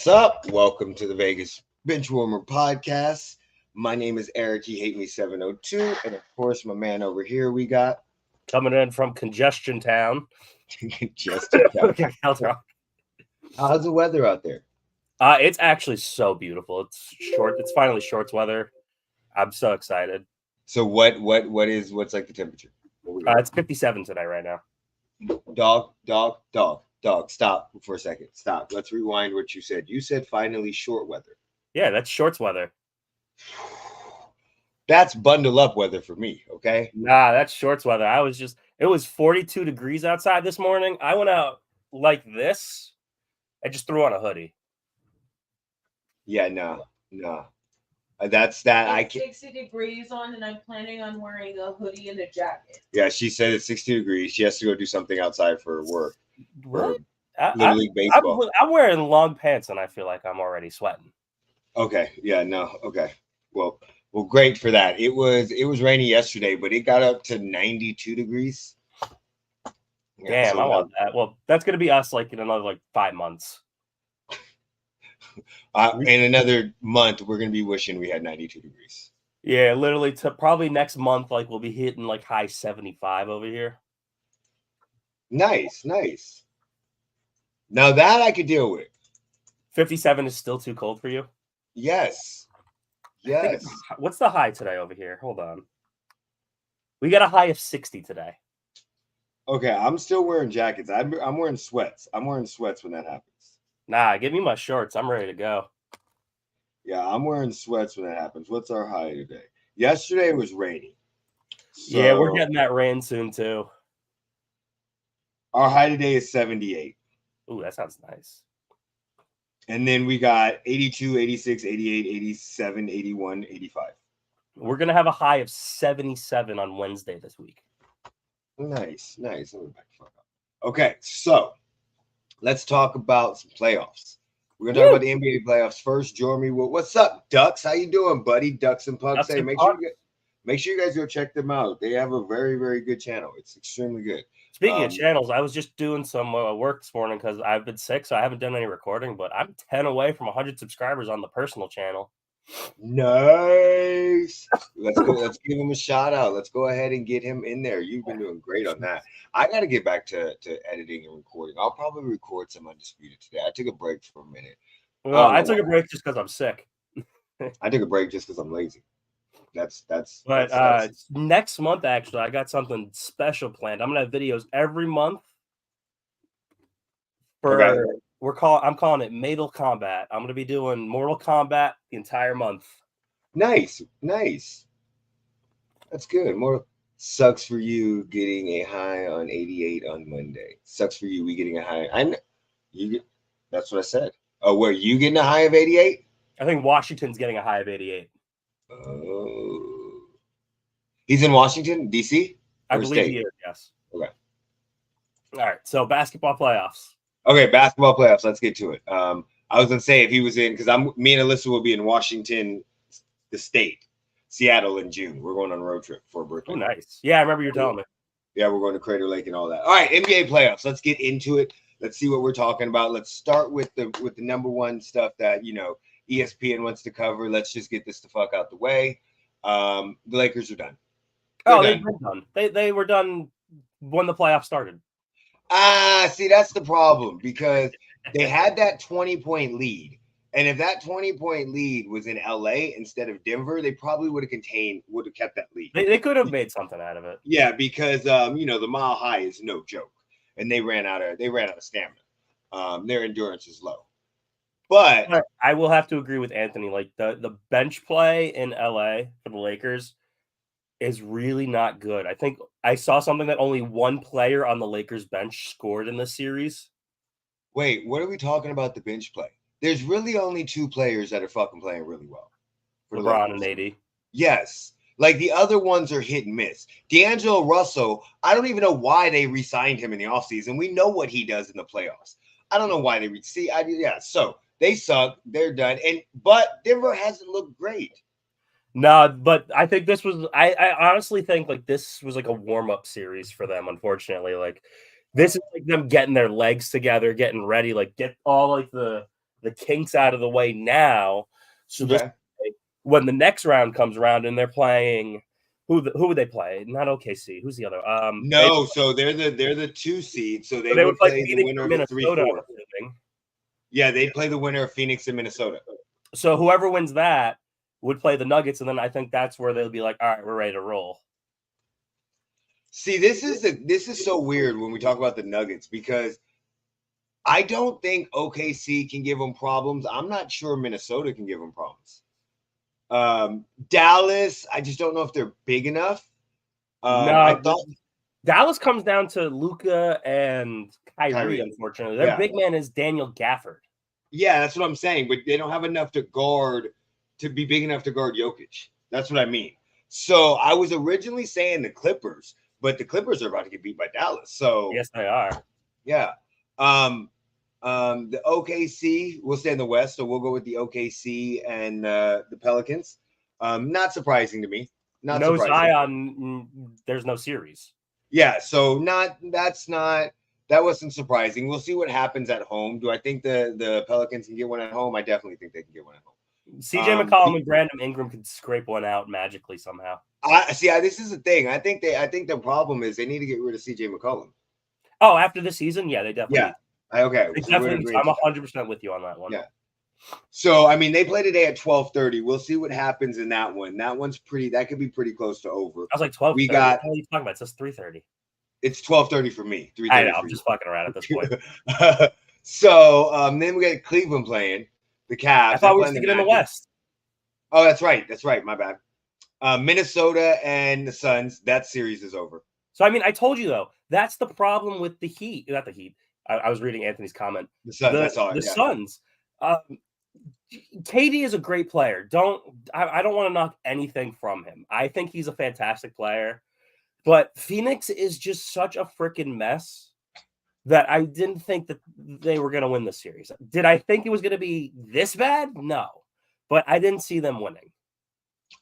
What's up? Welcome to the Vegas Benchwarmer Podcast. My name is Eric. He hate me 702, and of course, my man over here we got coming in from Congestion Town. Congestion Town. Okay, How's the weather out there? It's actually so beautiful. It's short. It's finally shorts weather. I'm so excited. So what's like the temperature? It's 57 today right now. Dog, stop for a second. Stop. Let's rewind what you said. You said finally short weather. Yeah, that's shorts weather. That's bundle up weather for me, okay? Nah, that's shorts weather. It was 42 degrees outside this morning. I went out like this. I just threw on a hoodie. Yeah, no. That's that. It's I can't. 60 degrees on, and I'm planning on wearing a hoodie and a jacket. Yeah, she said it's 60 degrees. She has to go do something outside for work. What? Little League baseball. I'm wearing long pants, and I feel like I'm already sweating. Okay. Yeah. No. Okay. Well, great for that. It was rainy yesterday, but it got up to 92 degrees. Yeah, damn, I want that. Well, that's gonna be us like in another 5 months. In another month, we're gonna be wishing we had 92 degrees. Yeah, literally. To probably next month, we'll be hitting high 75 over here. Nice. Now that I could deal with. 57 is still too cold for you? Yes. What's the high today over here? Hold on. We got a high of 60 today. Okay, I'm still wearing jackets. I'm wearing sweats. I'm wearing sweats when that happens. Nah, give me my shorts. I'm ready to go. Yeah, I'm wearing sweats when that happens. What's our high today? Yesterday was rainy. So yeah, we're getting that rain soon too. Our high today is 78. Ooh, that sounds nice. And then we got 82, 86, 88, 87, 81, 85. We're going to have a high of 77 on Wednesday this week. Nice. Okay, so let's talk about some playoffs. We're going to talk about the NBA playoffs first. Jeremy, what's up, Ducks? How you doing, buddy? Ducks and Pucks. Hey, make sure you guys go check them out. They have a very, very good channel. It's extremely good. Speaking of channels, I was just doing some work this morning because I've been sick, so I haven't done any recording, but I'm 10 away from 100 subscribers on the personal channel. Nice. Let's give him a shout out. Let's go ahead and get him in there. You've been doing great on that. I got to get back to editing and recording. I'll probably record some Undisputed today. I took a break for a minute. Well, I took a break just because I'm sick. I took a break just because I'm lazy. That's next month, actually, I got something special planned. I'm gonna have videos every month for I'm calling it Mortal Kombat. I'm gonna be doing Mortal Kombat the entire month. Nice. That's good. Sucks for you getting a high on 88 on Monday. Sucks for you. We getting a high. That's what I said. Oh, were you getting a high of 88? I think Washington's getting a high of 88. Oh, he's in Washington, D.C.? I believe he is, yes. Okay. All right, so basketball playoffs. Okay, basketball playoffs. Let's get to it. I was going to say if he was in, because me and Alyssa will be in Washington, the state, Seattle in June. We're going on a road trip for a birthday. Oh, nice. Yeah, I remember you telling me. Yeah, we're going to Crater Lake and all that. All right, NBA playoffs. Let's get into it. Let's see what we're talking about. Let's start with the number one stuff that, ESPN wants to cover. Let's just get this the fuck out the way. The Lakers are done. They've been done. They were done when the playoffs started. See, that's the problem because they had that 20-point lead. And if that 20-point lead was in LA instead of Denver, they probably would have kept that lead. They could have made something out of it. Yeah, because the mile high is no joke. And they ran out of stamina. Their endurance is low. But I will have to agree with Anthony. The bench play in LA for the Lakers is really not good. I think I saw something that only one player on the Lakers bench scored in this series. Wait, what are we talking about the bench play? There's really only two players that are fucking playing really well. LeBron and AD. Yes. The other ones are hit and miss. D'Angelo Russell, I don't even know why they re-signed him in the offseason. We know what he does in the playoffs. I don't know why they so they suck. They're done. But Denver hasn't looked great. No, but I think this was I honestly think this was a warm-up series for them, unfortunately. This is them getting their legs together, getting ready, get all the the kinks out of the way now. So this, Okay. when the next round comes around and they're playing, who would they play? Not OKC. Who's the other? No, so they're the 2 seed. So they would would play the Phoenix winner or of the Minnesota. 3-4. I'm assuming. Yeah, they play the winner of Phoenix and Minnesota. So whoever wins that would play the Nuggets, and then I think that's where they'll be like, all right, we're ready to roll. See, this is so weird when we talk about the Nuggets because I don't think OKC can give them problems. I'm not sure Minnesota can give them problems. Dallas, I just don't know if they're big enough. I thought Dallas comes down to Luka and Kyrie. Unfortunately, their big man is Daniel Gafford. Yeah, that's what I'm saying. But they don't have enough to be big enough to guard Jokic. That's what I mean. So I was originally saying the Clippers, but the Clippers are about to get beat by Dallas. So yes, they are. Yeah. The OKC will stay in the West, so we'll go with the OKC and the Pelicans. Not surprising to me. Not no surprising. Zion. There's no series. Yeah, so that wasn't surprising. We'll see what happens at home. Do I think the Pelicans can get one at home? I definitely think they can get one at home. CJ McCollum and Brandon Ingram could scrape one out magically somehow. This is the thing. I think the problem is they need to get rid of CJ McCollum. Oh, after the season, yeah, they definitely. Yeah. Okay. I'm 100% with you on that one. Yeah. So I mean, they play today at 12:30. We'll see what happens in that one. That one's pretty. That could be pretty close to over. I was like 12. We got. What are you talking about? It says 3:30. It's 12:30 for me. 3:30. I know. I'm just fucking around at this point. So then we got Cleveland playing the Cavs. I thought we were sticking in the West. Oh, that's right. That's right. My bad. Minnesota and the Suns. That series is over. So I mean, I told you though. That's the problem with the Heat. Not the Heat. I was reading Anthony's comment. The Suns. I saw it. The Suns. KD is a great player. I don't want to knock anything from him. I think he's a fantastic player. But Phoenix is just such a freaking mess that I didn't think that they were going to win the series. Did I think it was going to be this bad? No. But I didn't see them winning.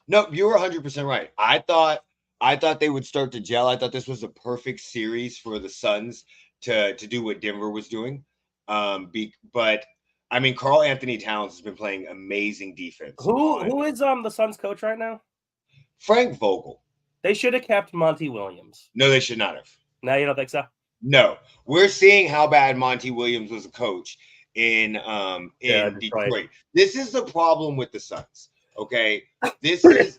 No, you were 100% right. I thought they would start to gel. I thought this was a perfect series for the Suns to do what Denver was doing. But I mean, Karl Anthony Towns has been playing amazing defense. Who is the Suns coach right now? Frank Vogel. They should have kept Monty Williams. No, they should not have. No, you don't think so? No. We're seeing how bad Monty Williams was a coach in Detroit. This is the problem with the Suns. Okay. This is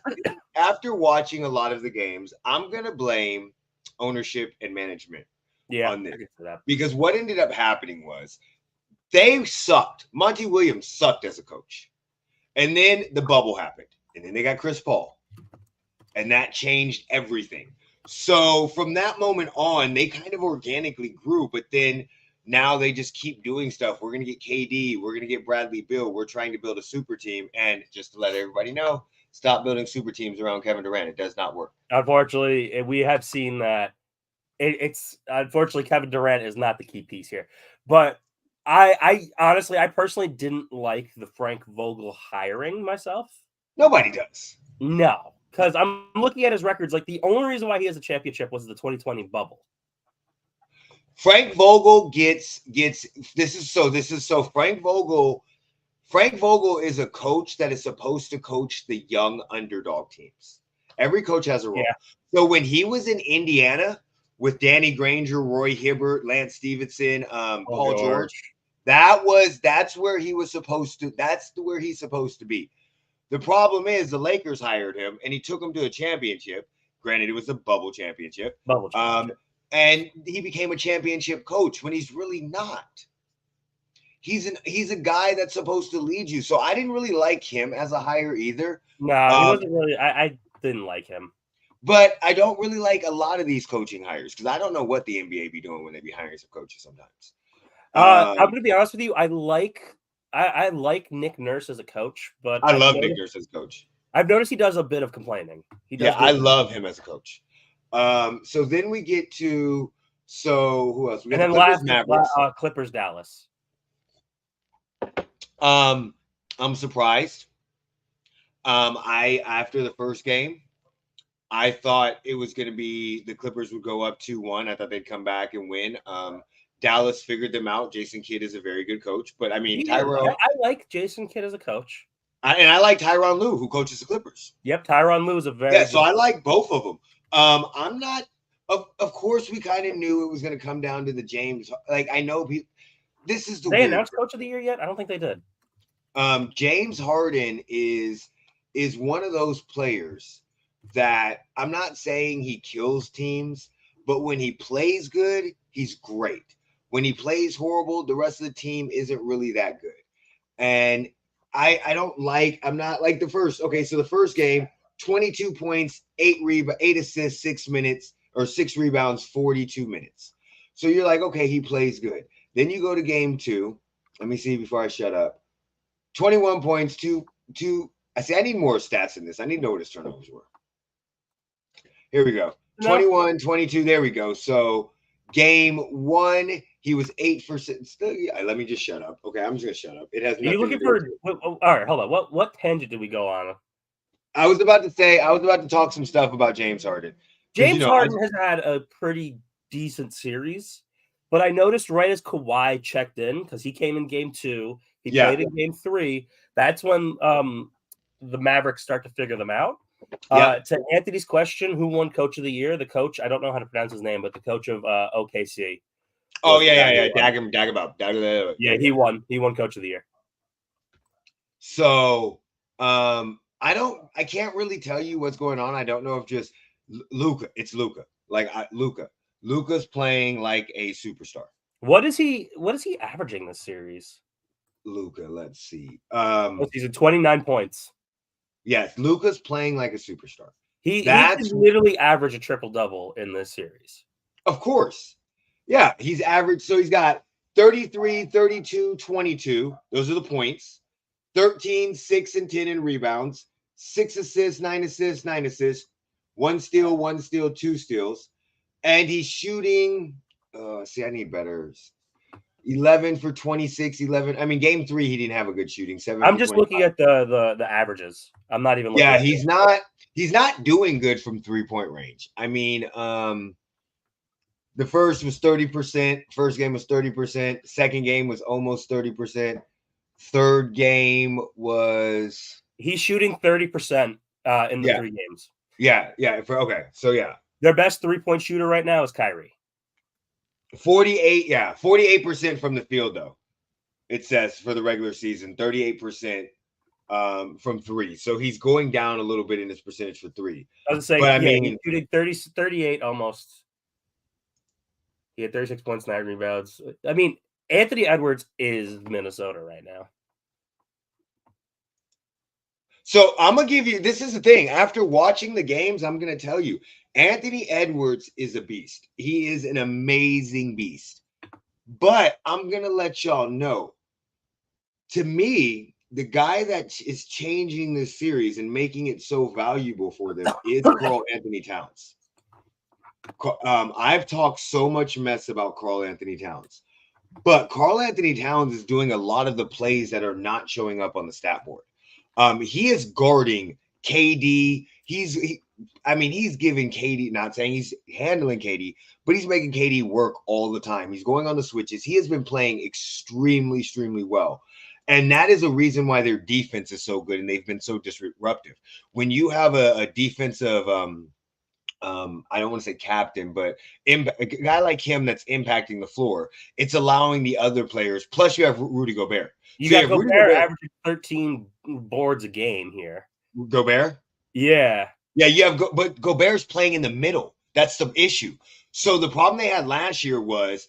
after watching a lot of the games, I'm gonna blame ownership and management on this. Because what ended up happening was they sucked. Monty Williams sucked as a coach. And then the bubble happened. And then they got Chris Paul. And that changed everything. So from that moment on, they kind of organically grew. But then now they just keep doing stuff. We're going to get KD. We're going to get Bradley Beal. We're trying to build a super team. And just to let everybody know, stop building super teams around Kevin Durant. It does not work. Unfortunately, we have seen that. It's unfortunately Kevin Durant is not the key piece here. But I honestly, I personally didn't like the Frank Vogel hiring myself. Nobody does. No, because I'm looking at his records. Like the only reason why he has a championship was the 2020 bubble. Frank Vogel gets this is so Frank Vogel is a coach that is supposed to coach the young underdog teams. Every coach has a role. Yeah. So when he was in Indiana with Danny Granger, Roy Hibbert, Lance Stevenson, Paul George, that's where he was supposed to. That's where he's supposed to be. The problem is the Lakers hired him and he took him to a championship. Granted, it was a bubble championship. And he became a championship coach when he's really not. He's a guy that's supposed to lead you. So I didn't really like him as a hire either. No, he wasn't really. I didn't like him. But I don't really like a lot of these coaching hires because I don't know what the NBA be doing when they be hiring some coaches sometimes. I'm going to be honest with you. I like Nick Nurse as a coach, but I love Nick Nurse as a coach. I've noticed he does a bit of complaining. I love him as a coach. So then we get to who else? We got and then Clippers Dallas. I'm surprised. After the first game, I thought it was going to be the Clippers would go up 2-1. I thought they'd come back and win. Dallas figured them out. Jason Kidd is a very good coach. But, I mean, I Tyronn like Jason Kidd as a coach. and I like Tyronn Lue, who coaches the Clippers. Yep, Tyronn Lue is a very Yeah, so I like both of them. I'm not – of course, we kind of knew it was going to come down to the James – like, I know people – this is the They weird announced Coach of the Year yet? I don't think they did. James Harden is one of those players that I'm not saying he kills teams, but when he plays good, he's great. When he plays horrible, the rest of the team isn't really that good. And I'm not like the first. Okay, so the first game, 22 points, 8 assists, 6 minutes, or 6 rebounds, 42 minutes. So you're like, okay, he plays good. Then you go to game 2. Let me see before I shut up. 21 points, two. I need more stats in this. I need to know what his turnovers were. Here we go. 21, 22. There we go. So game 1, he was 8 for 6. Let me just shut up. Okay, I'm just gonna shut up. It has nothing. Are you looking for? All right, hold on. What tangent did we go on? I was about to talk some stuff about James Harden. James Harden has had a pretty decent series, but I noticed right as Kawhi checked in, because he came in game 2, he played in game 3. That's when the Mavericks start to figure them out. To Anthony's question, who won Coach of the Year? The coach, I don't know how to pronounce his name, but the coach of OKC. Oh yeah. Dagger. Yeah, he won. He won Coach of the Year. So I can't really tell you what's going on. I don't know if just Luka. It's Luka. Luka's playing like a superstar. What is he averaging this series? Luka, let's see. He's at 29 points. Yes, Luka's playing like a superstar. He literally averaged a triple-double in this series. Of course. Yeah, he's averaged. So he's got 33, 32, 22. Those are the points. 13, 6, and 10 in rebounds. 6 assists, 9 assists, 9 assists. 1 steal, 2 steals. And he's shooting. I need better. 11 for 26, 11. I mean, game 3, he didn't have a good shooting. 7. I'm just looking at the averages. I'm not even looking at he's not doing good from 3-point range. I mean, the first was 30%. First game was 30%. Second game was almost 30%. Third game was he's shooting 30% in the 3 games. Yeah. Their best 3-point shooter right now is Kyrie. 48% from the field, though. It says for the regular season, 38% from 3. So he's going down a little bit in his percentage for 3. I was saying, he's shooting 38 almost. He had 36 points, 9 rebounds. I mean, Anthony Edwards is Minnesota right now. So I'm going to give you, this is the thing. After watching the games, I'm going to tell you, Anthony Edwards is a beast. He is an amazing beast. But I'm going to let y'all know, to me, the guy that is changing this series and making it so valuable for them is Karl Anthony Towns. I've talked so much mess about Karl Anthony Towns, but Karl Anthony Towns is doing a lot of the plays that are not showing up on the stat board. He is guarding KD. He's giving KD, not saying he's handling KD, but he's making KD work all the time. He's going on the switches. He has been playing extremely, extremely well. And that is a reason why their defense is so good and they've been so disruptive. When you have a defensive, I don't want to say captain, but a guy like him that's impacting the floor, it's allowing the other players. Plus, you have Rudy Gobert. You got Gobert averaging 13 boards a game here. Gobert? Yeah. Yeah, you have, but Gobert's playing in the middle. That's the issue. So the problem they had last year was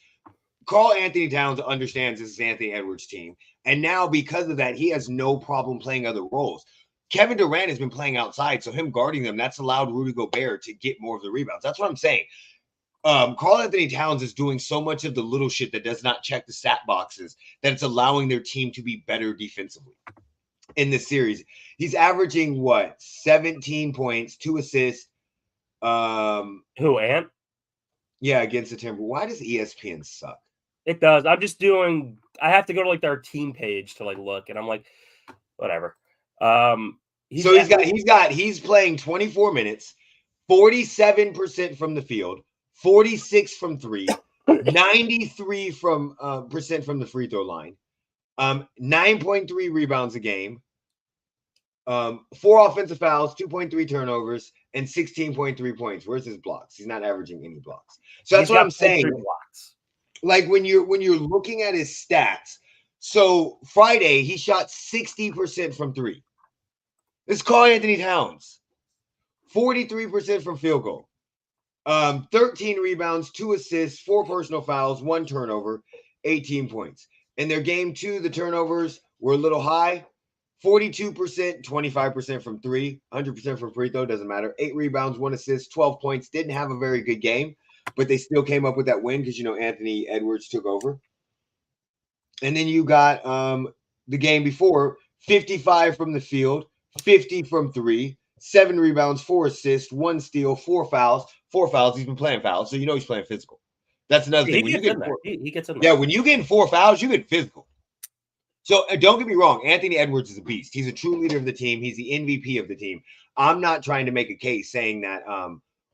Karl Anthony Towns understands this is Anthony Edwards' team. And now because of that, he has no problem playing other roles. Kevin Durant has been playing outside, so him guarding them, that's allowed Rudy Gobert to get more of the rebounds. That's what I'm saying. Karl Anthony Towns is doing so much of the little shit that does not check the stat boxes that it's allowing their team to be better defensively in this series. He's averaging 17 points, 2 assists. Who, Ant? Yeah, against the Timberwolves. Why does ESPN suck? It does. I have to go to their team page to look, and I'm like, whatever. He's playing 24 minutes, 47% from the field, 46 from 3, 93 percent from the free throw line, 9.3 rebounds a game, 4 offensive fouls, 2.3 turnovers, and 16.3 points. Where's his blocks? He's not averaging any blocks. So that's what I'm saying. Blocks. Like when you're looking at his stats. So Friday he shot 60% from 3. This is Karl Anthony Towns. 43% from field goal. 13 rebounds, 2 assists, 4 personal fouls, 1 turnover, 18 points. In their game 2, the turnovers were a little high. 42%, 25% from 3, 100% from free throw, doesn't matter. 8 rebounds, 1 assist, 12 points. Didn't have a very good game, but they still came up with that win because, Anthony Edwards took over. And then you got the game before, 55 from the field, 50 from 3, 7 rebounds, 4 assists, 1 steal, 4 fouls. 4 fouls. He's been playing fouls, so he's playing physical. That's another thing. He gets in there. Yeah, when you get 4 fouls, you get physical. So don't get me wrong. Anthony Edwards is a beast. He's a true leader of the team. He's the MVP of the team. I'm not trying to make a case saying that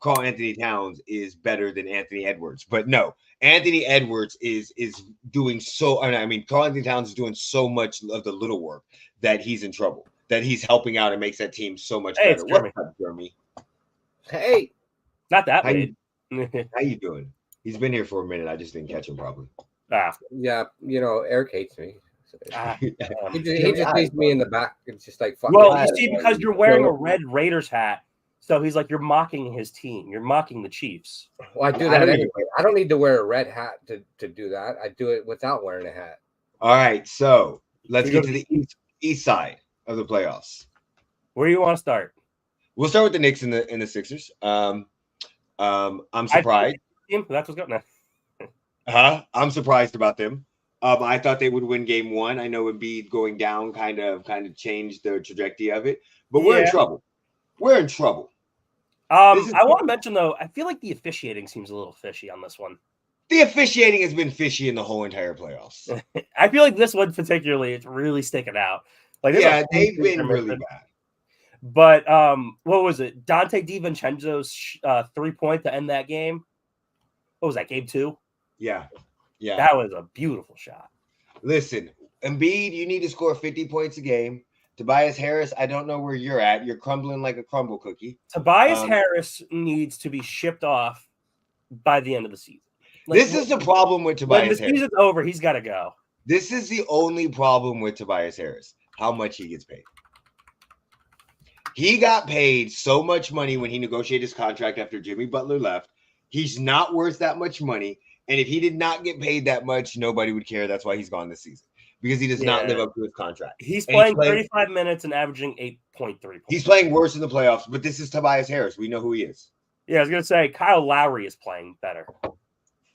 Karl Anthony Towns is better than Anthony Edwards, but no, Anthony Edwards is doing so. I mean, Karl Anthony Towns is doing so much of the little work that he's in trouble. That he's helping out and makes that team so much better. What's up, Jeremy? Hey, not that late. How you doing? He's been here for a minute. I just didn't catch him probably. Yeah, Eric hates me. He just leaves me in the back. It's just like fuck. Well, you see, because you're wearing a red Raiders hat, so he's like, you're mocking his team. You're mocking the Chiefs. Well, I do that anyway. I don't need to wear a red hat to do that. I do it without wearing a hat. All right, so let's get to the east side of the playoffs. Where do you want to start? We'll start with the Knicks and the Sixers. I'm surprised. That's what's going on. I'm surprised about them. I thought they would win game 1. I know Embiid going down kind of changed the trajectory of it, but we're in trouble. We're in trouble. I want to mention though, I feel like the officiating seems a little fishy on this one. The officiating has been fishy in the whole entire playoffs. I feel like this one particularly, it's really sticking out. Like, yeah, they've been really bad. But what was it? Dante DiVincenzo's 3-point to end that game. What was that? Game 2? Yeah. That was a beautiful shot. Listen, Embiid, you need to score 50 points a game. Tobias Harris, I don't know where you're at. You're crumbling like a crumble cookie. Tobias Harris needs to be shipped off by the end of the season. This is the problem with Tobias Harris. When the season's over, he's got to go. This is the only problem with Tobias Harris, how much he gets paid. He got paid so much money when he negotiated his contract after Jimmy Butler left. He's not worth that much money. And if he did not get paid that much, nobody would care. That's why he's gone this season. Because he does not live up to his contract. He's playing 35 minutes and averaging 8.3 points. He's playing worse in the playoffs, but this is Tobias Harris. We know who he is. Yeah, I was going to say, Kyle Lowry is playing better.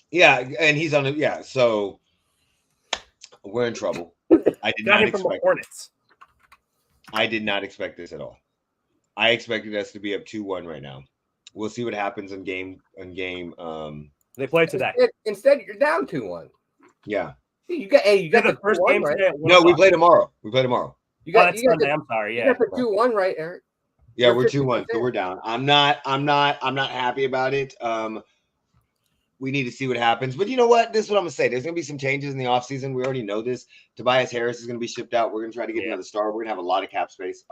Yeah, and he's on it. Yeah, so we're in trouble. I did not expect Hornets. I did not expect this at all. I expected us to be up 2-1 right now. We'll see what happens in game. They play today. Instead, you're down 2-1. Yeah. You got the first game right? No, we play tomorrow. I'm sorry. Yeah. You got the 2-1 right, Eric. Yeah, we're 2-1, so we're down. I'm not happy about it. We need to see what happens. But you know what? This is what I'm going to say. There's going to be some changes in the offseason. We already know this. Tobias Harris is going to be shipped out. We're going to try to get another star. We're going to have a lot of cap space.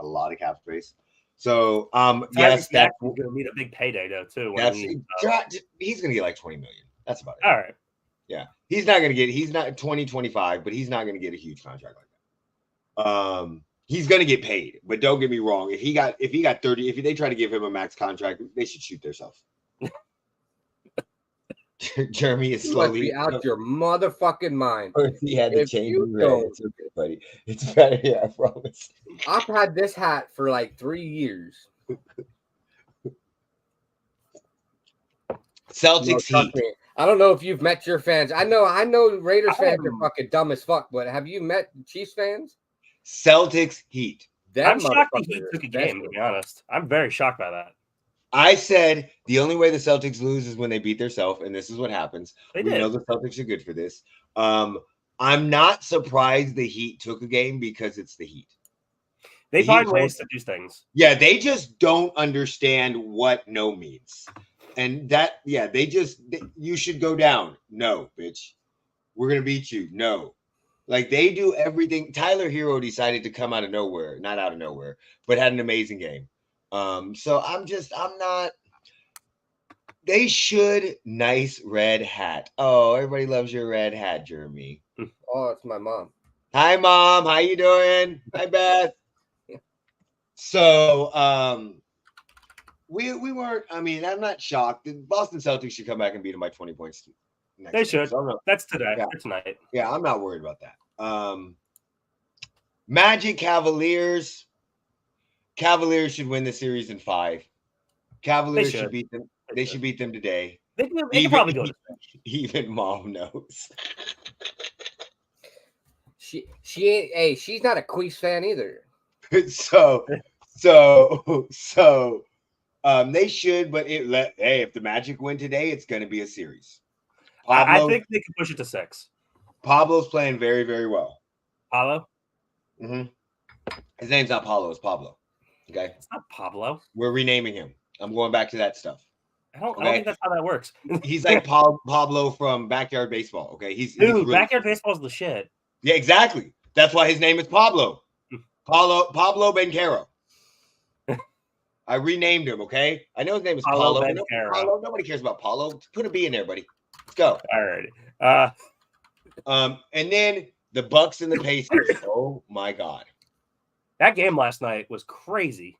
So, yes, that's going to need a big payday, though, too. He's going to get like $20 million. That's about it. All right. Yeah. He's not 20, 25, but he's not going to get a huge contract like that. He's going to get paid, but don't get me wrong. If he got 30, if they try to give him a max contract, they should shoot themselves. Jeremy is slowly be out your motherfucking mind. He had to change his red. It's okay, buddy. It's better. Yeah, I promise. I've had this hat for like 3 years. Celtics Heat. I don't know if you've met your fans. I know Raiders fans are fucking dumb as fuck, but have you met Chiefs fans? Celtics Heat. I'm shocked the Heat took a game, to be honest. I'm very shocked by that. I said the only way the Celtics lose is when they beat themselves, and this is what happens. We know the Celtics are good for this. I'm not surprised the Heat took a game because it's the Heat. They find ways to do things. Yeah, they just don't understand what no means. And that, yeah, you should go down. No, bitch. We're going to beat you. No. Like, they do everything. Tyler Hero decided to come out of nowhere, not out of nowhere, but had an amazing game. So I'm not. They should. Nice red hat. Oh, everybody loves your red hat, Jeremy. Oh, it's my mom. Hi, Mom. How you doing? Hi, Beth. So, we weren't. I mean, I'm not shocked. The Boston Celtics should come back and beat them by 20 points. They should. So That's today. Yeah. Tonight. Yeah, I'm not worried about that. Magic Cavaliers. Cavaliers should win the series in 5. Cavaliers should beat them. They should beat them today. They can probably go. Even Mom knows. She ain't. Hey, she's not a Queefs fan either. So, they should. But if the Magic win today, it's going to be a series. I think they can push it to 6. Pablo's playing very, very well. Pablo? Mm-hmm. His name's not Pablo. It's Pablo. Okay. It's not Pablo. We're renaming him. I'm going back to that stuff. I don't think that's how that works. He's like Pablo from Backyard Baseball. Okay. He's really Backyard Baseball is the shit. Yeah, exactly. That's why his name is Pablo. Pablo Bencaro. I renamed him. Okay. I know his name is Paulo. Paulo. Nobody cares about Paulo. Put a B in there, buddy. Let's go. All right. And then the Bucks and the Pacers. Oh my God. That game last night was crazy.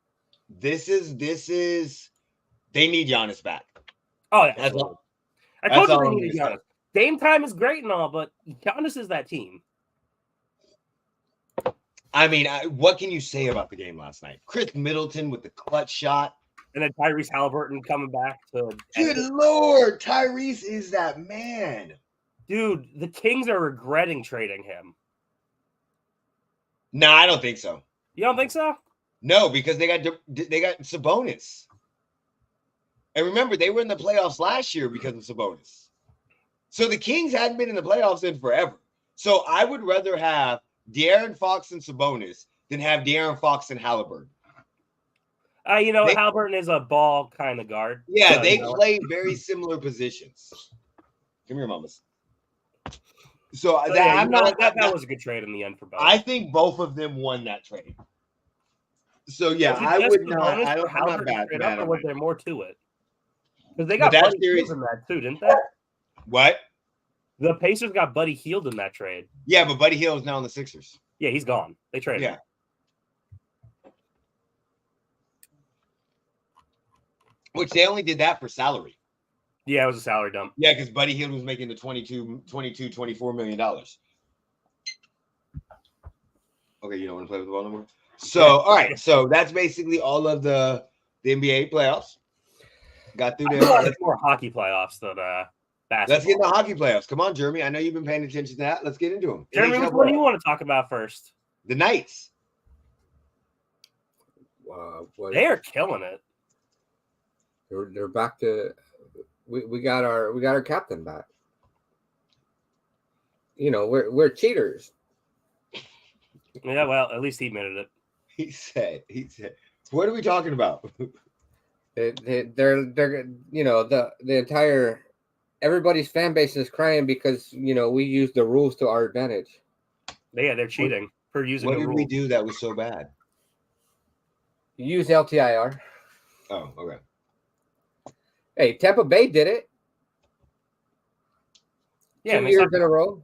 This is they need Giannis back. Oh, yeah. That's all. I told you they needed Giannis. Dame time is great and all, but Giannis is that team. I mean, what can you say about the game last night? Chris Middleton with the clutch shot. And then Tyrese Halliburton coming back to. Good Lord, Tyrese is that man. Dude, the Kings are regretting trading him. No, I don't think so. You don't think so? No, because they got Sabonis. And remember, they were in the playoffs last year because of Sabonis. So the Kings hadn't been in the playoffs in forever. So I would rather have De'Aaron Fox and Sabonis than have De'Aaron Fox and Halliburton. Halliburton is a ball kind of guard. Yeah, they play very similar positions. Come here, mamas. So that was a good trade in the end for both. I think both of them won that trade. So yeah, I would not. I'm not bad. Or was there more to it? Because they got Buddy Hield in that too, didn't they? What? The Pacers got Buddy Hield in that trade. Yeah, but Buddy Hield is now on the Sixers. Yeah, he's gone. They traded him. Which they only did that for salary. Yeah, it was a salary dump. Yeah, because Buddy Hield was making the $24 million. Okay, you don't want to play with the ball no more? So, all right. So that's basically all of the NBA playoffs. Got through there. It's more hockey playoffs than basketball. Let's get in the hockey playoffs. Come on, Jeremy. I know you've been paying attention to that. Let's get into them. Jeremy, what do you want to talk about first? The Knights. They are killing it. They're back to. We got our captain back. We're cheaters. Yeah, well, at least he admitted it. He said. What are we talking about? They're the entire everybody's fan base is crying because we use the rules to our advantage. Yeah, they're cheating for using. What did we do that was so bad? You use LTIR. Oh, okay. Hey, Tampa Bay did it. Yeah, 2 years in a row.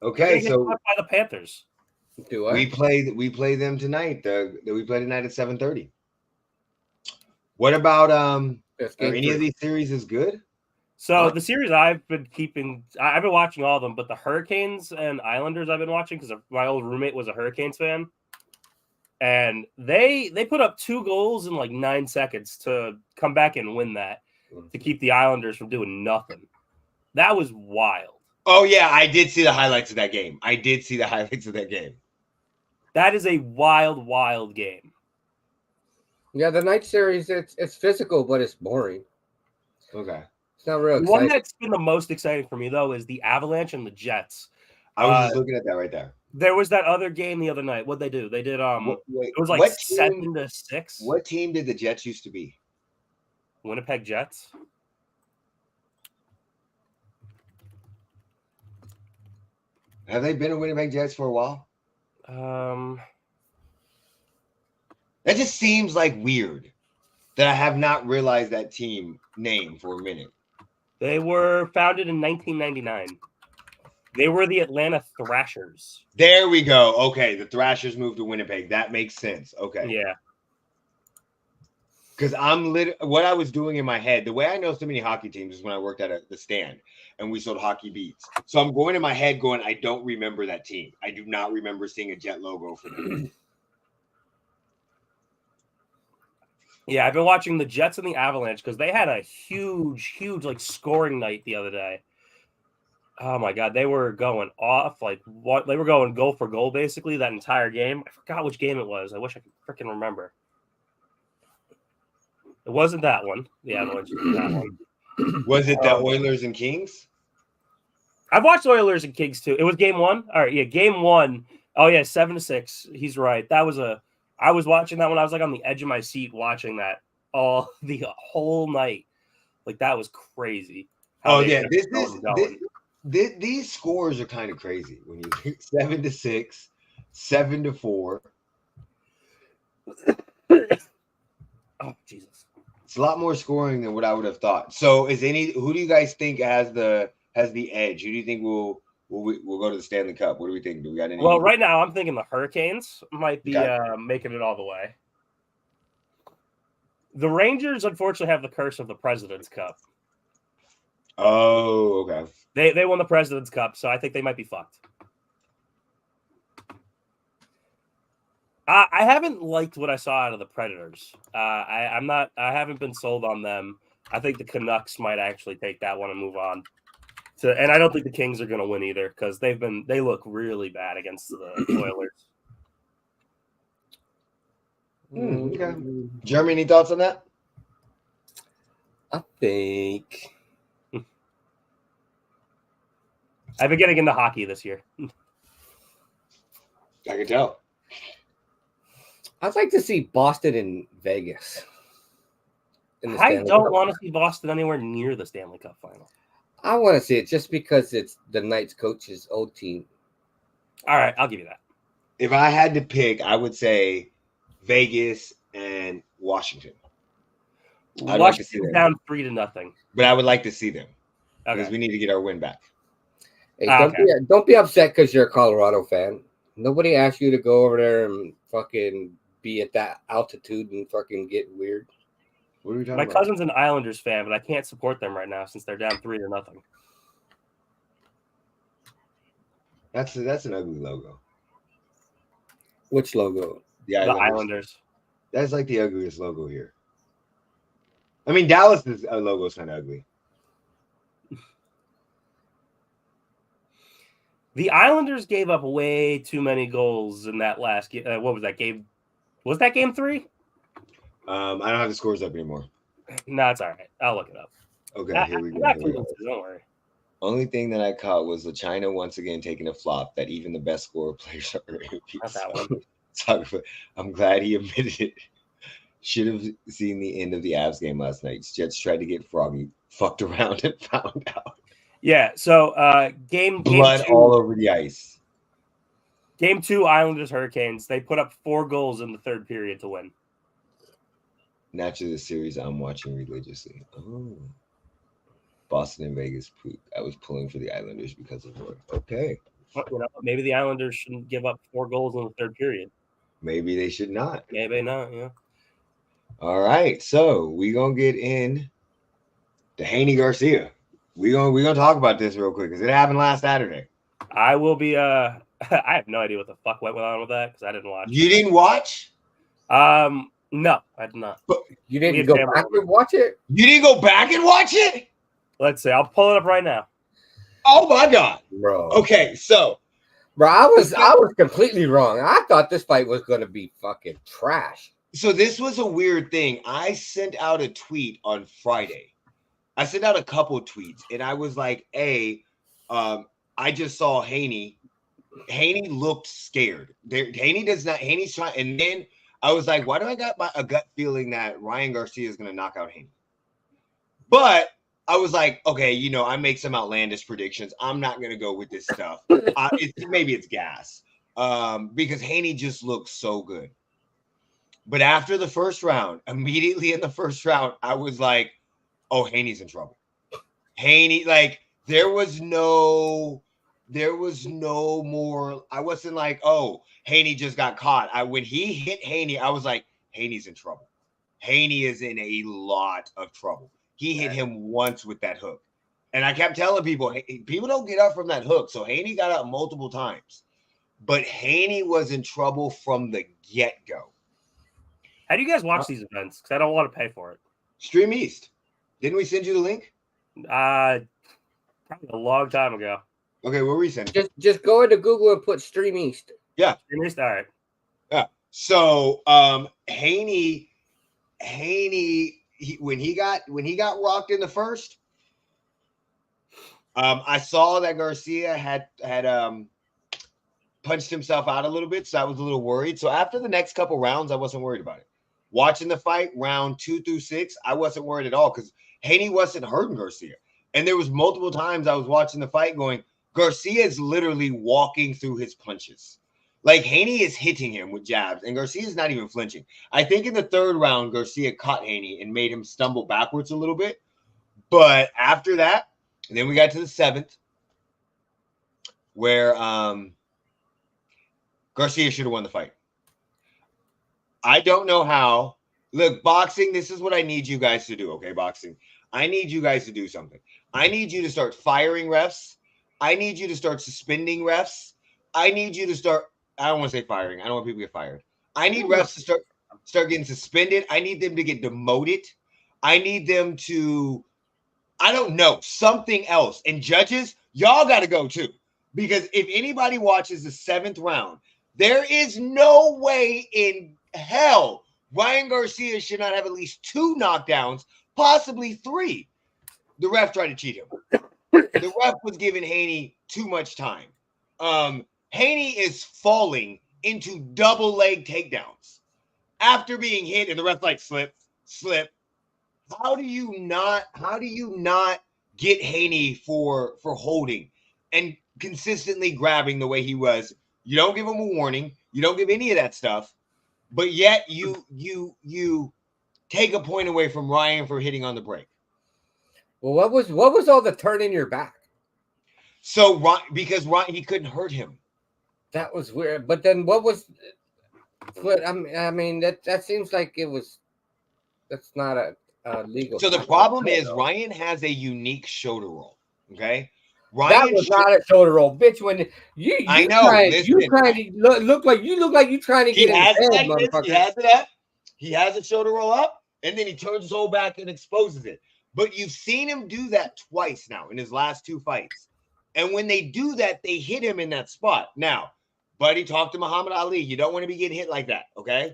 Okay, so by the Panthers. Do I? We play them tonight. We play tonight at 7:30. What about are any of these series is good? So the series I've been watching all of them, but the Hurricanes and Islanders I've been watching because my old roommate was a Hurricanes fan, and they put up 2 goals in like 9 seconds to come back and win that to keep the Islanders from doing nothing. That was wild. Oh yeah, I did see the highlights of that game. That is a wild, wild game. Yeah, the night series it's physical, but it's boring. Okay. It's not real exciting. One that's been the most exciting for me though is the Avalanche and the Jets. I was just looking at that right there. There was that other game the other night. What'd they do? They did it was like what 7-6. What team did the Jets used to be? Winnipeg Jets. Have they been a Winnipeg Jets for a while? That just seems like weird that I have not realized that team name for a minute. They were founded in 1999. They were the Atlanta Thrashers. There we go. Okay, the Thrashers moved to Winnipeg. That makes sense. Okay. Yeah. Because what I was doing in my head, the way I know so many hockey teams is when I worked at the stand and we sold hockey beats. So I'm going in my head going, I don't remember that team. I do not remember seeing a Jet logo for them. Yeah, I've been watching the Jets and the Avalanche because they had a huge like scoring night the other day. Oh my God, they were going off like what they were going goal for goal basically that entire game. I forgot which game it was. I wish I could freaking remember. It wasn't that one. The Avalanche was that one. Was it the Oilers and Kings? I've watched Oilers and Kings too. It was game one. All right, yeah, game one. Oh yeah, 7-6. He's right. I was watching that when I was like on the edge of my seat watching that the whole night. Like that was crazy. Oh yeah, these scores are kind of crazy when you think 7-6, 7-4. Oh Jesus. It's a lot more scoring than what I would have thought. So who do you guys think has the edge? Who do you think will go to the Stanley Cup? What do we think? Do we got any? Well, right now I'm thinking the Hurricanes might be making it all the way. The Rangers unfortunately have the curse of the President's Cup. Oh, okay. They won the President's Cup, so I think they might be fucked. I haven't liked what I saw out of the Predators. I haven't been sold on them. I think the Canucks might actually take that one and move on. And I don't think the Kings are going to win either because they look really bad against the Oilers. Okay. Jeremy, any thoughts on that? I think I've been getting into hockey this year. I can tell. I'd like to see Boston and Vegas. I don't want to see Boston anywhere near the Stanley Cup final. I want to see it just because it's the Knights coach's old team. All right, I'll give you that. If I had to pick, I would say Vegas and Washington. Washington's down 3-0. But I would like to see them because Okay. we need to get our win back. Hey, don't be upset because you're a Colorado fan. Nobody asked you to go over there and fucking be at that altitude and fucking get weird. What are we talking My about? cousin's an Islanders fan, but I can't support them right now since they're down 3-0. That's an ugly logo. Which logo? The Islanders. That's like the ugliest logo here. I mean, Dallas's logo is kind of ugly. The Islanders gave up way too many goals in that last game. What was that game? Was that game 3? I don't have the scores up anymore. No, it's all right. I'll look it up. Okay, here we go. Don't worry. Only thing that I caught was China once again taking a flop that even the best scorer players are MVP. Not that one. I'm glad he admitted it. Should have seen the end of the Avs game last night. Jets tried to get froggy, fucked around, and found out. Yeah, so game blood 2, all over the ice. Game 2, Islanders Hurricanes. They put up 4 goals in the third period to win. Naturally, the series I'm watching religiously. Oh, Boston and Vegas. I was pulling for the Islanders because of Roy. Okay, Maybe the Islanders shouldn't give up 4 goals in the third period. Maybe they should not. Maybe not. Yeah. All right, so we're gonna get in to Haney Garcia. We're gonna talk about this real quick because it happened last Saturday. I will be. I have no idea what the fuck went on with that because I didn't watch. You didn't watch? No, I did not. But you didn't go back and watch it? You didn't go back and watch it? Let's see. I'll pull it up right now. Oh my god, bro. Okay, so, bro, I was completely wrong. I thought this fight was gonna be fucking trash. So this was a weird thing. I sent out a tweet on Friday. I sent out a couple tweets, and I was like, "Hey, I just saw Haney Haney looked scared. Haney does not. Haney's trying, and then I was like, why do I got a gut feeling that Ryan Garcia is going to knock out Haney? But I was like, okay, I make some outlandish predictions. I'm not going to go with this stuff. Maybe it's gas, because Haney just looks so good. But after the first round, immediately in the first round, I was like, oh, Haney's in trouble. Haney, like, there was no more. I wasn't like, oh, Haney just got caught. When he hit Haney, I was like, Haney's in trouble. Haney is in a lot of trouble. He hit him once with that hook. And I kept telling people, hey, people don't get up from that hook. So Haney got up multiple times. But Haney was in trouble from the get-go. How do you guys watch these events? Because I don't want to pay for it. Stream East. Didn't we send you the link? Probably a long time ago. Okay, we'll resend it. Just go into Google and put Stream East. Yeah. Stream East? All right. Yeah. So Haney, when he got rocked in the first, I saw that Garcia had punched himself out a little bit, so I was a little worried. So after the next couple rounds, I wasn't worried about it. Watching the fight, round 2 through 6, I wasn't worried at all because Haney wasn't hurting Garcia. And there was multiple times I was watching the fight going, Garcia is literally walking through his punches. Like, Haney is hitting him with jabs, and Garcia is not even flinching. I think in the third round, Garcia caught Haney and made him stumble backwards a little bit. But after that, and then we got to the 7th, where Garcia should have won the fight. I don't know how. Look, boxing, this is what I need you guys to do, okay, boxing? I need you guys to do something. I need you to start firing refs. I need you to start suspending refs. I need you to start, I don't want to say firing. I don't want people to get fired. I need refs to start getting suspended. I need them to get demoted. I need them to, I don't know, something else. And judges, y'all got to go too. Because if anybody watches the 7th round, there is no way in hell Ryan Garcia should not have at least 2 knockdowns, possibly 3. The ref tried to cheat him. The ref was giving Haney too much time. Haney is falling into double leg takedowns after being hit, and the ref like slip. How do you not get Haney for holding and consistently grabbing the way he was? You don't give him a warning. You don't give any of that stuff. But yet you take a point away from Ryan for hitting on the break. Well, what was all the turn in your back? So because Ryan, he couldn't hurt him. That was weird. But then what was? But I mean that seems like that's not a legal. So the problem is Ryan has a unique shoulder roll. Okay. Ryan that was not a shoulder roll, bitch. When you I know you trying to look like you trying to get in bed, motherfucker. He has it up. He has a shoulder roll up, and then he turns his whole back and exposes it. But you've seen him do that twice now in his last 2 fights. And when they do that, they hit him in that spot. Now, buddy, talk to Muhammad Ali. You don't want to be getting hit like that, okay?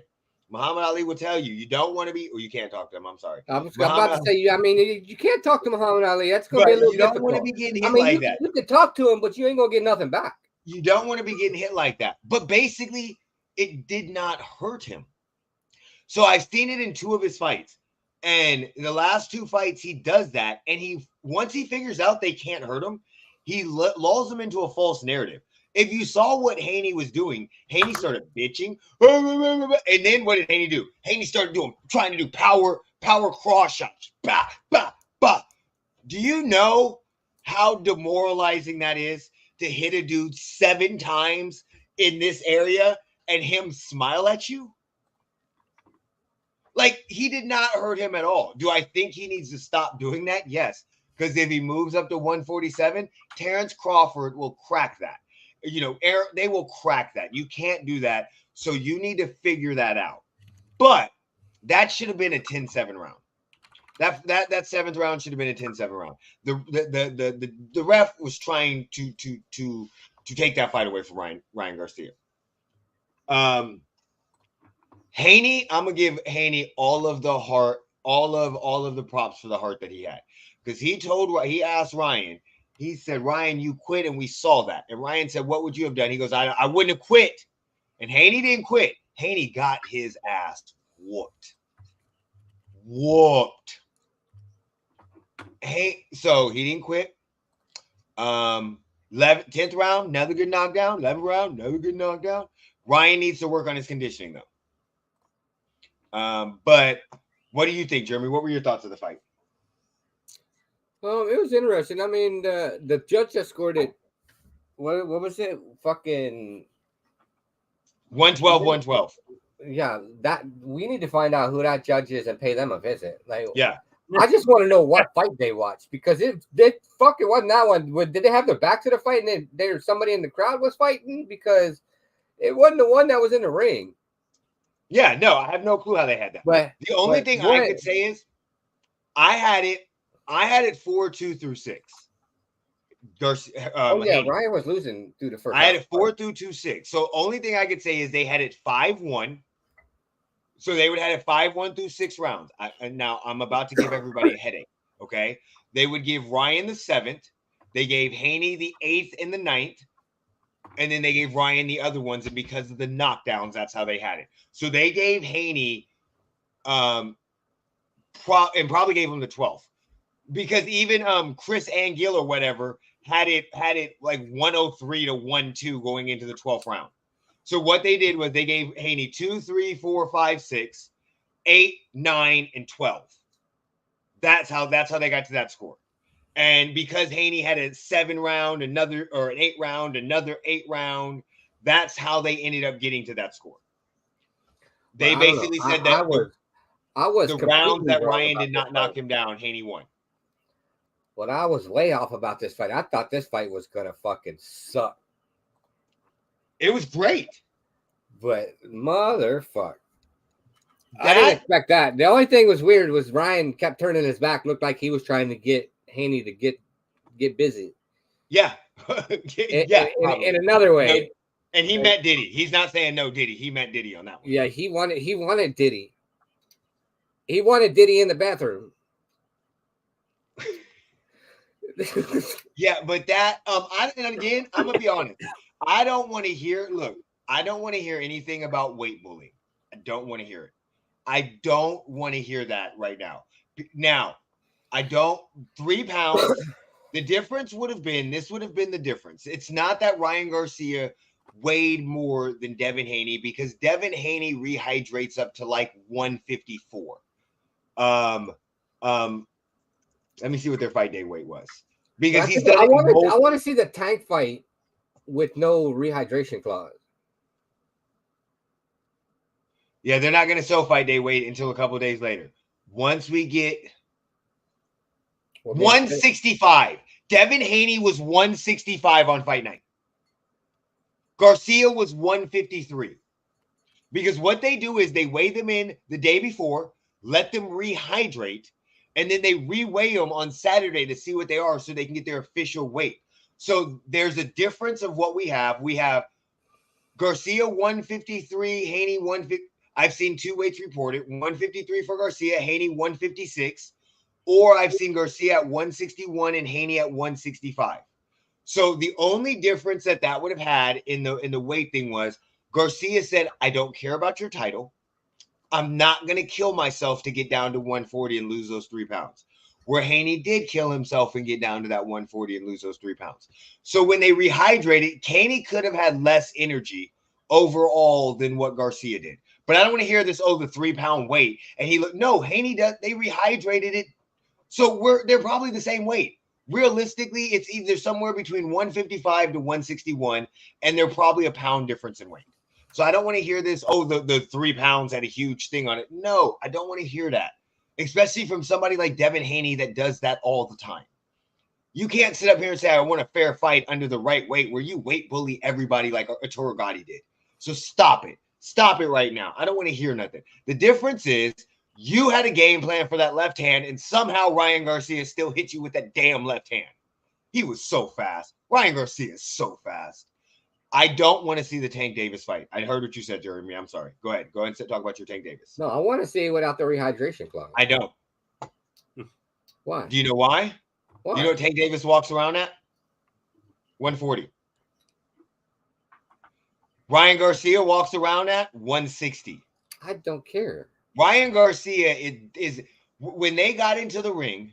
Muhammad Ali will tell you don't want to be, or you can't talk to him. I'm sorry. I was about to say, I mean, you can't talk to Muhammad Ali. That's going to be a little difficult. You don't want to be getting hit like that. You can talk to him, but you ain't going to get nothing back. You don't want to be getting hit like that. But basically, it did not hurt him. So I've seen it in 2 of his fights. And in the last 2 fights, he does that. And once he figures out they can't hurt him, he lulls them into a false narrative. If you saw what Haney was doing, Haney started bitching. And then what did Haney do? Haney started trying to do power cross shots. Bah, bah, bah. Do you know how demoralizing that is to hit a dude 7 times in this area and him smile at you? Like, he did not hurt him at all. Do I think he needs to stop doing that? Yes. Because if he moves up to 147, Terrence Crawford will crack that. They will crack that. You can't do that. So you need to figure that out. But that should have been a 10-7 round. That 7th round should have been a 10-7 round. The ref was trying to take that fight away from Ryan Garcia. Haney, I'm gonna give Haney all of the heart, all of the props for the heart that he had. Because he asked Ryan, He said, Ryan, you quit, and we saw that. And Ryan said, what would you have done? He goes, I wouldn't have quit. And Haney didn't quit. Haney got his ass whooped. Hey, so he didn't quit. 10th round, another good knockdown. 11th round, another good knockdown. Ryan needs to work on his conditioning, though. But what do you think, Jeremy? What were your thoughts of the fight? It was interesting. I mean, the judge that scored it, what was it? Fucking 112. Yeah, that we need to find out who that judge is and pay them a visit. Like, yeah, I just want to know what fight they watched, because it fucking wasn't that one. Did they have their back to the fight and there somebody in the crowd was fighting? Because it wasn't the one that was in the ring. Yeah, no, I have no clue how they had that. But the only thing I could say is I had it 4-2 through 6. Garcia, Haney. Ryan was losing through the first. I had it 4-2 through 6. So only thing I could say is they had it 5-1. So they would have had it 5-1 through 6 rounds. And now I'm about to give everybody a headache. Okay, they would give Ryan the 7th. They gave Haney the 8th and the 9th. And then they gave Ryan the other ones, and because of the knockdowns, that's how they had it. So they gave Haney, and probably gave him the 12th, because even Chris Angill or whatever had it like 103 to 1-2 going into the 12th round. So what they did was they gave Haney 2, 3, 4, 5, 6, 8, 9, and 12. That's how they got to that score. And because Haney had a 7-round, an 8-round, another 8-round, that's how they ended up getting to that score. They basically said that I was the round that Ryan did not knock him down, Haney won. What I was way off about this fight, I thought this fight was gonna fucking suck. It was great, but motherfuck, I didn't expect that. The only thing was weird was Ryan kept turning his back, looked like he was trying to get Haney to get busy. Yeah, yeah. In another way, no, and he meant Diddy. He's not saying no Diddy. He meant Diddy on that one. Yeah, he wanted Diddy. He wanted Diddy in the bathroom. Yeah, but that and again, I'm gonna be honest. I don't want to hear anything about weight bullying. I don't want to hear it. I don't want to hear that right now. Now, 3 pounds. The difference would have been the difference. It's not that Ryan Garcia weighed more than Devin Haney, because Devin Haney rehydrates up to like 154. Let me see what their fight day weight was, because he's done. I want to see the Tank fight with no rehydration clause. Yeah, they're not going to show fight day weight until a couple of days later. Once we get 165. Devin Haney was 165 on fight night. Garcia was 153. Because what they do is they weigh them in the day before, let them rehydrate, and then they reweigh them on Saturday to see what they are so they can get their official weight. So there's a difference of what we have. We have Garcia 153, Haney 150. I've seen 2 weights reported, 153 for Garcia, Haney 156. Or I've seen Garcia at 161 and Haney at 165. So the only difference that would have had in the weight thing was Garcia said, I don't care about your title. I'm not going to kill myself to get down to 140 and lose those 3 pounds. Where Haney did kill himself and get down to that 140 and lose those 3 pounds. So when they rehydrated, Haney could have had less energy overall than what Garcia did. But I don't want to hear this, the 3-pound weight. And Haney does, they rehydrated it. So they're probably the same weight. Realistically, it's either somewhere between 155 to 161, and they're probably a pound difference in weight. So I don't want to hear this, the 3 pounds had a huge thing on it. No, I don't want to hear that, especially from somebody like Devin Haney that does that all the time. You can't sit up here and say, I want a fair fight under the right weight, where you weight bully everybody like Arturo Gatti did. So stop it. Stop it right now. I don't want to hear nothing. The difference is, you had a game plan for that left hand, and somehow Ryan Garcia still hit you with that damn left hand. He was so fast. Ryan Garcia is so fast. I don't want to see the Tank Davis fight. I heard what you said, Jeremy. I'm sorry. Go ahead. Go ahead and talk about your Tank Davis. No, I want to see it without the rehydration clause. I don't. Why? Do you know why? Do you know what Tank Davis walks around at? 140. Ryan Garcia walks around at 160. I don't care. Ryan Garcia is when they got into the ring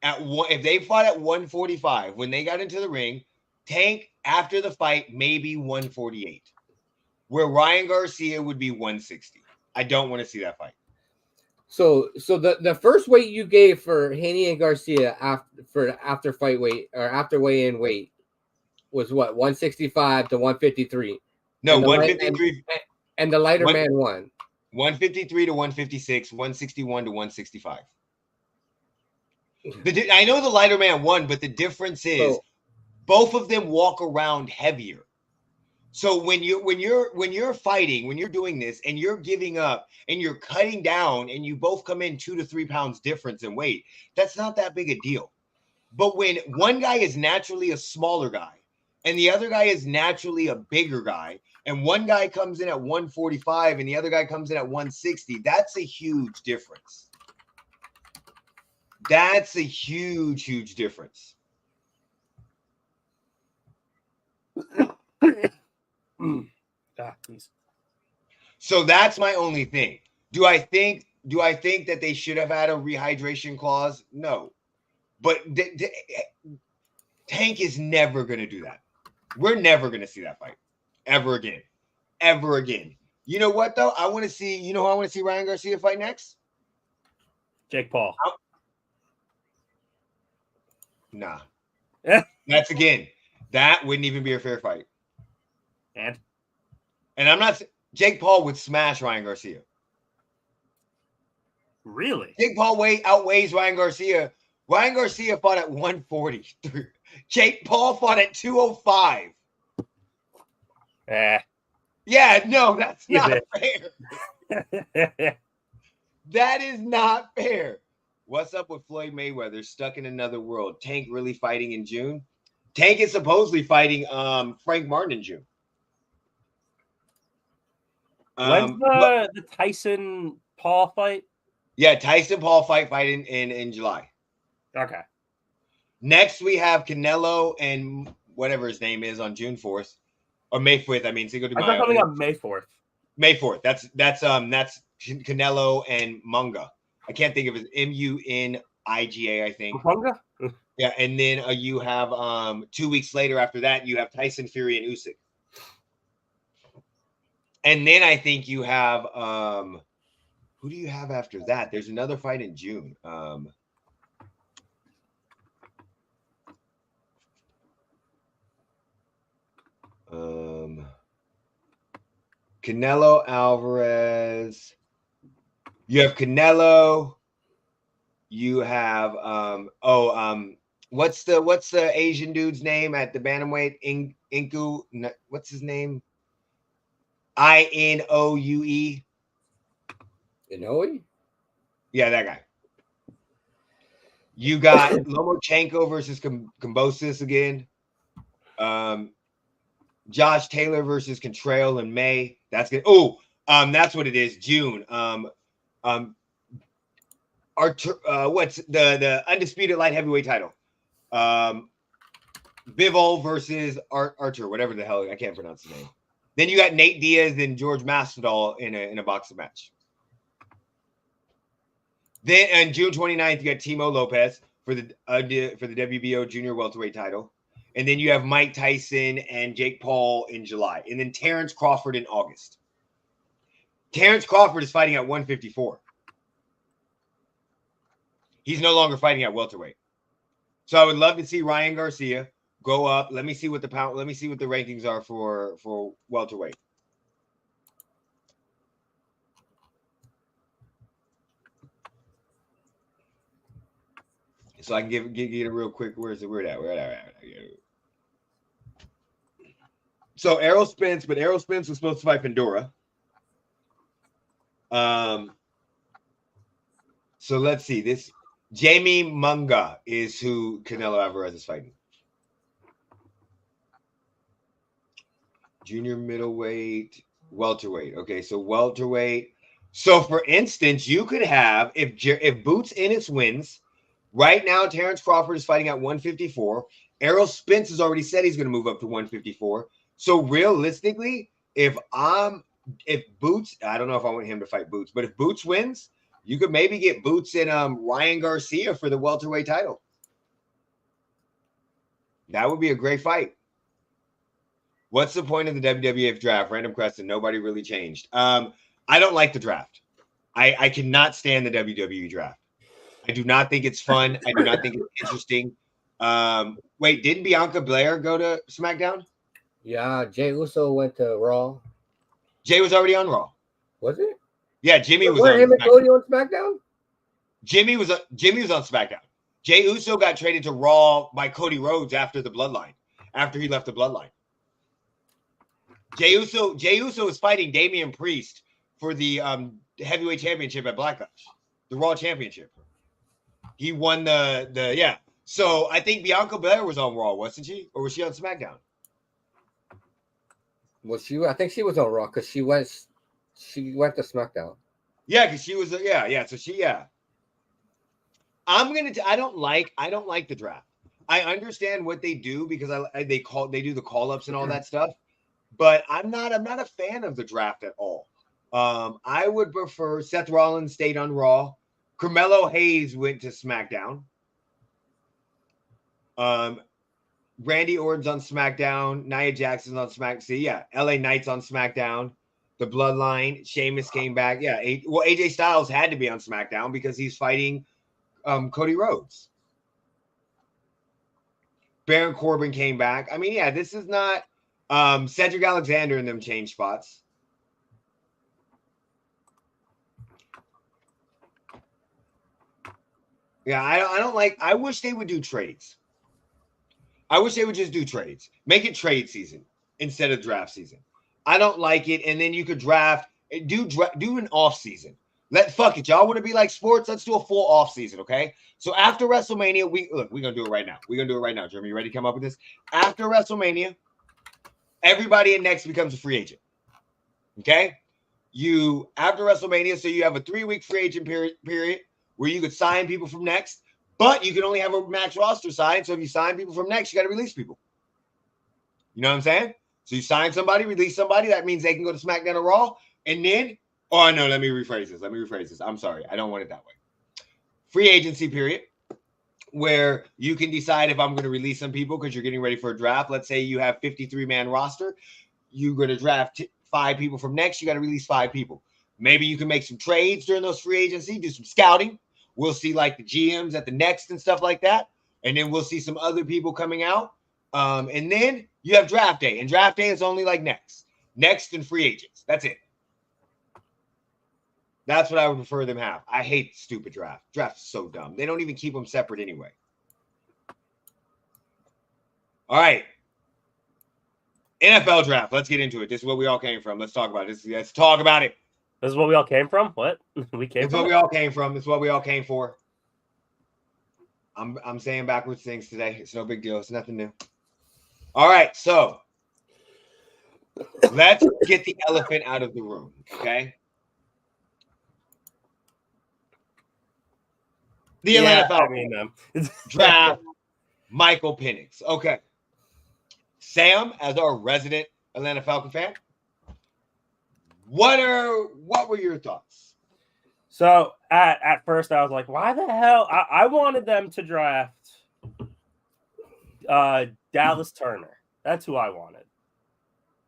at one. If they fought at 145, when they got into the ring, Tank after the fight maybe 148, where Ryan Garcia would be 160. I don't want to see that fight. So the first weight you gave for Haney and Garcia after fight weight or after weigh-in weight was what, 165 to 153. No, and 153 and the lighter man won. 153 to 156, 161 to 165. I know the lighter man won, but the difference is both of them walk around heavier. So when you're fighting, when you're doing this and you're giving up and you're cutting down and you both come in 2 to 3 pounds difference in weight, that's not that big a deal. But when one guy is naturally a smaller guy and the other guy is naturally a bigger guy, and one guy comes in at 145 and the other guy comes in at 160, that's a huge difference. That's a huge, huge difference. So that's my only thing. Do I think that they should have had a rehydration clause? No. But Tank is never going to do that. We're never going to see that fight ever again. Ever again. You know what, though? I want to see, you know who I want to see Ryan Garcia fight next? Jake Paul. Nah. That's again. That wouldn't even be a fair fight. And I'm not. Jake Paul would smash Ryan Garcia. Really? Jake Paul outweighs Ryan Garcia. Ryan Garcia fought at 143. Jake Paul fought at 205. Yeah, no, that's not fair. That is not fair. What's up with Floyd Mayweather stuck in another world? Tank really fighting in June? Tank is supposedly fighting Frank Martin in June. When's the Tyson Paul fight? Yeah, Tyson Paul fight in July. Okay. Next we have Canelo and whatever his name is on June 4th. Or May 5th, I mean Cinco de Mayo. I thought coming on May 4th. May 4th. That's Canelo and Munga. I can't think of it. Muniga, I think. Munga? Yeah, and then you have 2 weeks later after that, you have Tyson Fury and Usyk. And then I think you have who do you have after that? There's another fight in June. Canelo Alvarez. You have Canelo. You have what's the Asian dude's name at the bantamweight? Inku. What's his name? Inoue. Inoue? Yeah, that guy. You got Lomachenko versus Kambosos again. Josh Taylor versus Contrail in May. That's good. Oh, that's what it is. June. Artur, what's the undisputed light heavyweight title? Bivol versus Archer, whatever the hell, I can't pronounce his name. Then you got Nate Diaz and George Masvidal in a boxing match. Then on June 29th, you got Timo Lopez for the WBO junior welterweight title. And then you have Mike Tyson and Jake Paul in July. And then Terrence Crawford in August. Terrence Crawford is fighting at 154. He's no longer fighting at welterweight. So I would love to see Ryan Garcia go up. Let me see what the rankings are for welterweight. So I can get a real quick. Where's it? Where at? So Errol Spence, but Errol Spence was supposed to fight Pandora. So let's see. This Jamie Munga is who Canelo Alvarez is fighting. Junior middleweight, welterweight. Okay, so welterweight. So for instance, you could have if Boots Ennis wins. Right now, Terrence Crawford is fighting at 154, Errol Spence has already said he's going to move up to 154. So realistically, if Boots, I don't know if I want him to fight Boots, but if Boots wins, you could maybe get Boots and Ryan Garcia for the welterweight title. That would be a great fight. What's the point of the WWF draft? Random question. Nobody really changed. I don't like the draft. I cannot stand the WWE draft. I do not think it's fun. I do not think it's interesting. Wait, didn't Bianca Belair go to SmackDown? Yeah, Jey Uso went to Raw. Jay was already on Raw. Was it? Yeah, Jimmy was Were on him and SmackDown. Cody on SmackDown? Jimmy was on SmackDown. Jey Uso got traded to Raw by Cody Rhodes after the Bloodline. After he left the Bloodline. Jey Uso is fighting Damian Priest for the heavyweight championship at Backlash, the Raw championship. He won the yeah. So I think Bianca Belair was on Raw, wasn't she? Or was she on SmackDown? Was she? I think she was on Raw because she went to SmackDown. Yeah, because she was yeah. So she I don't like the draft. I understand what they do because they do the call-ups and all that stuff, but I'm not a fan of the draft at all. I would prefer Seth Rollins stayed on Raw. Carmelo Hayes went to SmackDown. Randy Orton's on SmackDown. Nia Jackson's on SmackDown. See, yeah, LA Knight's on SmackDown. The Bloodline. Sheamus came back. Yeah, AJ Styles had to be on SmackDown because he's fighting Cody Rhodes. Baron Corbin came back. I mean, yeah, this is not Cedric Alexander and them change spots. Yeah, I don't like. I wish they would do trades. I wish they would just do trades. Make it trade season instead of draft season. I don't like it. And then you could draft. Do an off season. Fuck it. Y'all want to be like sports? Let's do a full off season, okay? So after WrestleMania, we're gonna do it right now. We're gonna do it right now. Jeremy, you ready to come up with this? After WrestleMania, everybody in next becomes a free agent. Okay? After WrestleMania, so you have a 3-week free agent period where you could sign people from next, but you can only have a max roster signed. So if you sign people from next, you got to release people. You know what I'm saying? So you sign somebody, release somebody. That means they can go to SmackDown or Raw. And then, oh, no, let me rephrase this. I'm sorry. I don't want it that way. Free agency period where you can decide if I'm going to release some people because you're getting ready for a draft. Let's say you have 53-man roster. You're going to draft 5 people from next. You got to release 5 people. Maybe you can make some trades during those free agency, do some scouting. We'll see like the GMs at the next and stuff like that. And then we'll see some other people coming out. And then you have draft day. And draft day is only like next and free agents. That's it. That's what I would prefer them have. I hate stupid draft. Draft's so dumb. They don't even keep them separate anyway. All right. NFL draft. Let's get into it. This is what we all came from. Let's talk about it. Let's talk about it. This is what we all came from? What? We came It's from? what we all came from. It's what we all came for. I'm saying backwards things today. It's no big deal. It's nothing new. All right, so let's get the elephant out of the room, okay? The Atlanta Falcons draft Michael Penix. Okay. Sam, as our resident Atlanta Falcon fan, what were your thoughts? So at first I was like, why the hell? I wanted them to draft Dallas Turner. That's who I wanted.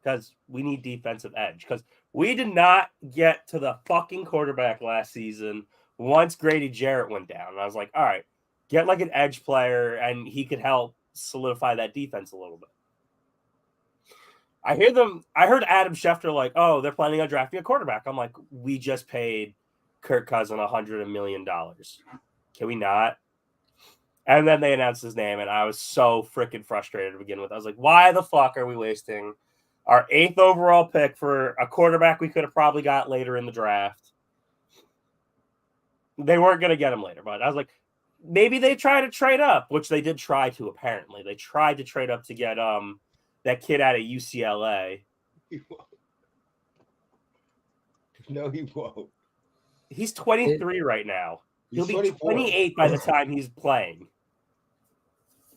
Because we need defensive edge. Because we did not get to the fucking quarterback last season once Grady Jarrett went down. And I was like, all right, get like an edge player and he could help solidify that defense a little bit. I heard Adam Schefter like, oh, they're planning on drafting a quarterback. I'm like, we just paid Kirk Cousins $100 million. Can we not? And then they announced his name, and I was so freaking frustrated to begin with. I was like, why the fuck are we wasting our 8th overall pick for a quarterback we could have probably got later in the draft? They weren't going to get him later, but I was like, maybe they try to trade up, which they did try to, apparently. They tried to trade up to get that kid out of UCLA. He won't. No, he won't. He's 23 right now. He'll be 24. 28 by the time he's playing.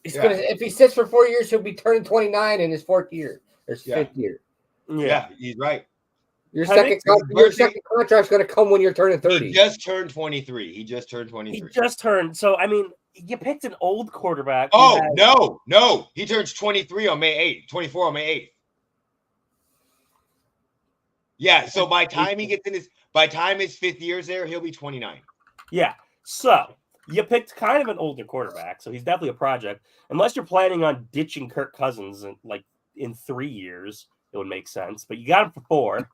If he sits for 4 years, he'll be turning 29 in his fourth year or his fifth year. Yeah, he's right. Your second contract's going to come when you're turning 30. He just turned 23. So, I mean, you picked an old quarterback. Oh, no. He turns 23 on May 8th, 24 on May 8th. Yeah, so by time his fifth year's there, he'll be 29. Yeah, so you picked kind of an older quarterback, so he's definitely a project. Unless you're planning on ditching Kirk Cousins in 3 years, it would make sense. But you got him for 4.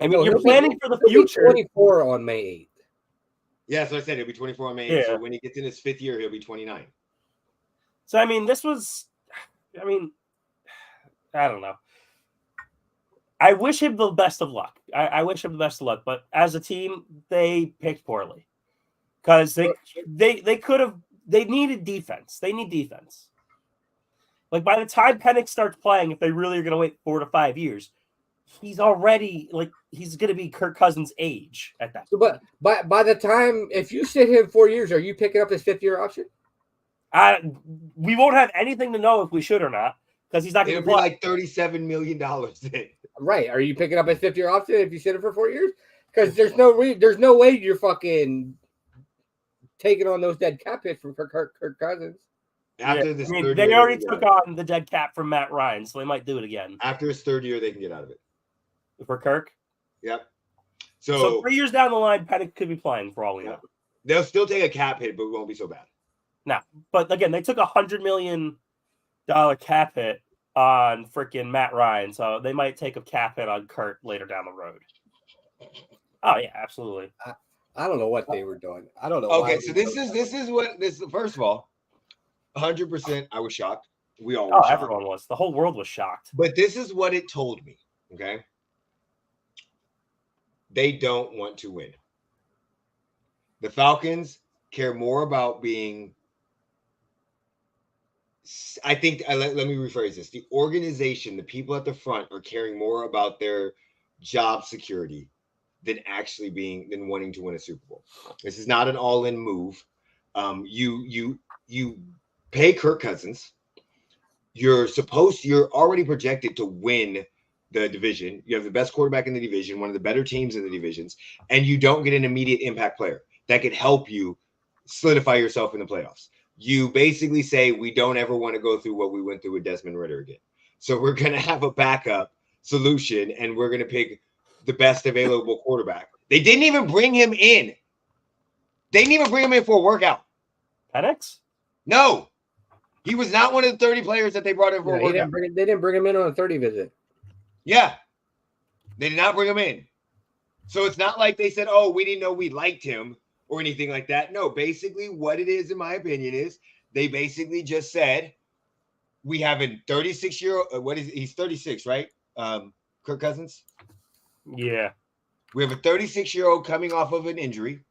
I mean, you're planning for the future. 24 on May 8th. Yeah, so I said he'll be 24 on May 8th. Yeah. So when he gets in his 5th year, he'll be 29. So, I mean, I don't know. I wish him the best of luck. I wish him the best of luck. But as a team, they picked poorly. Because they needed defense. They need defense. Like, by the time Penix starts playing, if they really are going to wait 4 to 5 years, he's already, he's going to be Kirk Cousins' age at that point. But by the time, if you sit him 4 years, are you picking up his 5th-year option? We won't have anything to know if we should or not, because he's not going to play. Like $37 million then. Right. Are you picking up his 5th-year option if you sit him for 4 years? Because there's no way you're fucking taking on those dead cap hits from Kirk Cousins. They already took on the dead cap from Matt Ryan, so they might do it again. After his 3rd year, they can get out of it. For Kirk? Yep. So 3 years down the line, Penix could be playing for all we know. They'll still take a cap hit, but it won't be so bad. No. But again, they took $100 million cap hit on freaking Matt Ryan, so they might take a cap hit on Kurt later down the road. Oh yeah, absolutely. I don't know what they were doing. I don't know. Okay, so this is first of all, 100%. I was shocked. We all. Everyone was. The whole world was shocked. But this is what it told me. Okay. They don't want to win. The Falcons care more about being. I think let me rephrase this. The organization, the people at the front are caring more about their job security than wanting to win a Super Bowl. This is not an all-in move. You pay Kirk Cousins. You're already projected to win the division. You have the best quarterback in the division, one of the better teams in the divisions, and you don't get an immediate impact player that could help you solidify yourself in the playoffs. You basically say, we don't ever want to go through what we went through with Desmond Ridder again. So we're going to have a backup solution, and we're going to pick the best available quarterback. They didn't even bring him in. They didn't even bring him in for a workout. Penix? No. He was not one of the 30 players that they brought in for a workout. They didn't bring him in on a 30 visit. Yeah. They did not bring him in. So it's not like they said, oh, we didn't know we liked him or anything like that. No, basically what it is, in my opinion, is they basically just said, we have a 36-year-old, he's 36, right? Kirk Cousins? Yeah. We have a 36-year-old coming off of an injury.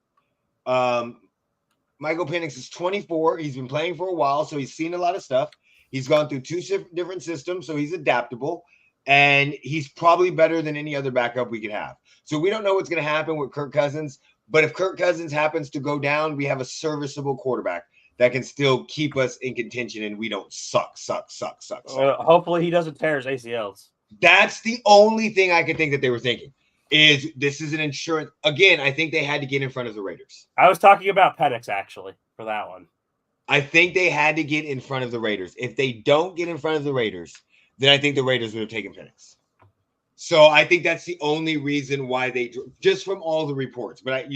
Michael Penix is 24. He's been playing for a while, so he's seen a lot of stuff. He's gone through 2 different systems, so he's adaptable. And he's probably better than any other backup we could have. So we don't know what's going to happen with Kirk Cousins. But if Kirk Cousins happens to go down, we have a serviceable quarterback that can still keep us in contention, and we don't suck. Hopefully he doesn't tear his ACLs. That's the only thing I could think that they were thinking. Is this is an insurance. Again, I think they had to get in front of the Raiders. I was talking about Penix, actually, for that one. I think they had to get in front of the Raiders. If they don't get in front of the Raiders, then I think the Raiders would have taken Penix. So I think that's the only reason why just from all the reports, but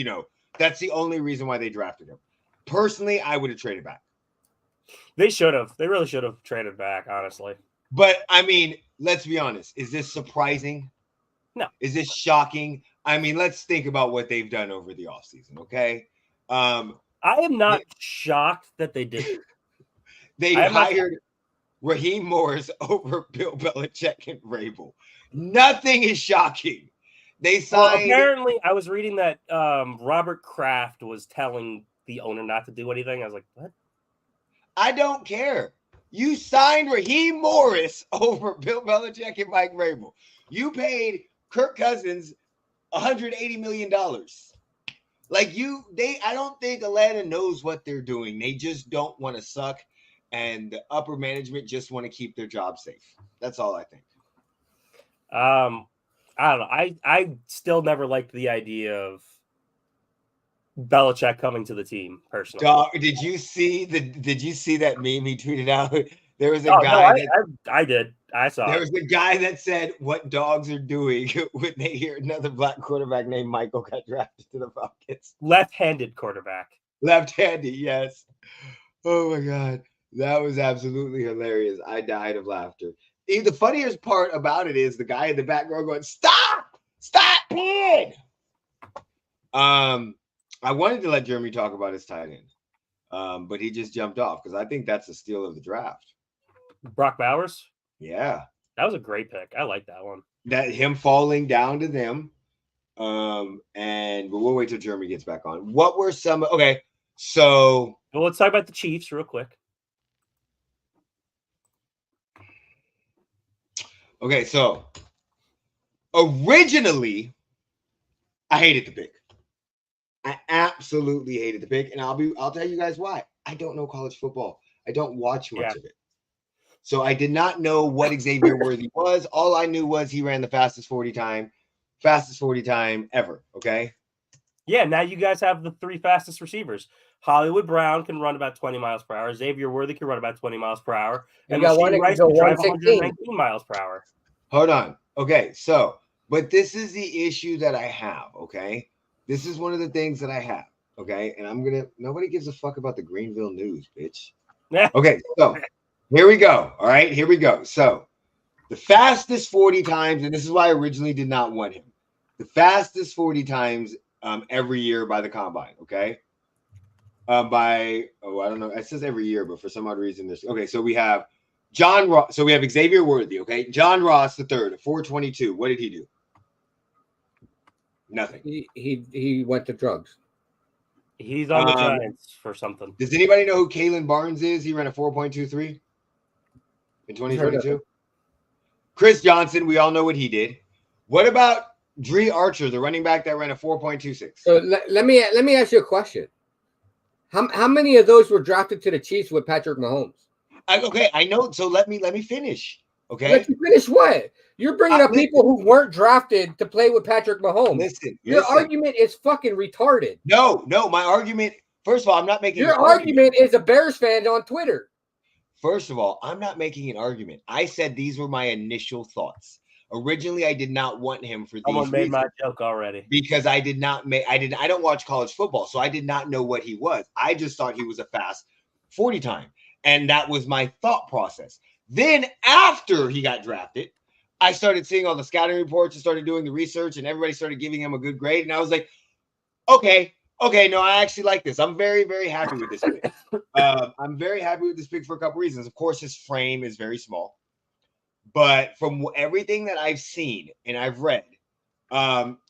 that's the only reason why they drafted him. Personally, I would have traded back. They should have. They really should have traded back, honestly. But I mean, let's be honest. Is this surprising? No. Is this shocking? I mean, let's think about what they've done over the offseason, okay? I am not shocked that they did. They hired Raheem Morris over Bill Belichick and Vrabel. Nothing is shocking. They signed. Well, apparently, I was reading that Robert Kraft was telling the owner not to do anything. I was like, what? I don't care. You signed Raheem Morris over Bill Belichick and Mike Vrabel. You paid Kirk Cousins $180 million. Like I don't think Atlanta knows what they're doing. They just don't want to suck, and the upper management just want to keep their job safe. That's all I think. I don't know. I still never liked the idea of Belichick coming to the team personally. Dog, did you see that meme he tweeted out? There was a guy I did. I saw there it. was a guy that said what dogs are doing when they hear another black quarterback named Michael got drafted to the Falcons. Left-handed quarterback. Left-handed, yes. Oh my god. That was absolutely hilarious. I died of laughter. The funniest part about it is the guy in the back row going, Stop peeing. I wanted to let Jeremy talk about his tight end. But he just jumped off because I think that's a steal of the draft. Brock Bowers? Yeah. That was a great pick. I like that one. That him falling down to them. And we'll wait till Jeremy gets back on. What were some okay, so well, let's talk about the Chiefs real quick. Okay, so originally I hated the pick. I absolutely hated the pick, and I'll tell you guys why. I don't know college football. I don't watch much of it. So I did not know what Xavier Worthy was. All I knew was he ran the fastest 40 time ever. Okay. Yeah, now you guys have the three fastest receivers. Hollywood Brown can run about 20 miles per hour. Xavier Worthy can run about 20 miles per hour. And Rasheed Rice can drive 119 miles per hour. Hold on. Okay, so, but this is the issue that I have, okay? This is one of the things that I have, okay? And nobody gives a fuck about the Greenville News, bitch. Okay, so here we go. All right, here we go. So the fastest 40 times, and this is why I originally did not want him. The fastest 40 times every year by the combine, okay? I don't know. It says every year, but for some odd reason, okay. So we have John Ross. So we have Xavier Worthy, okay? John Ross the third, 422. What did he do? Nothing. He went to drugs. He's on the Giants for something. Does anybody know who Kalen Barnes is? He ran a 4.23 in 2022. Chris Johnson, we all know what he did. What about Dree Archer, the running back that ran a 4.26? So let me ask you a question. How many of those were drafted to the Chiefs with Patrick Mahomes? Okay, I know. So let me finish. Okay. Let you finish what? You're bringing up people who weren't drafted to play with Patrick Mahomes. Listen. Your argument is fucking retarded. No. My argument. First of all, I'm not making. Your argument is a Bears fan on Twitter. First of all, I'm not making an argument. I said these were my initial thoughts. Originally, I did not want him for these Someone made my joke already. Because I don't watch college football, so I did not know what he was. I just thought he was a fast 40 time. And that was my thought process. Then after he got drafted, I started seeing all the scouting reports and started doing the research, and everybody started giving him a good grade. And I was like, okay, no, I actually like this. I'm very, very happy with this pick. I'm very happy with this pick for a couple reasons. Of course, his frame is very small. But from everything that I've seen and I've read,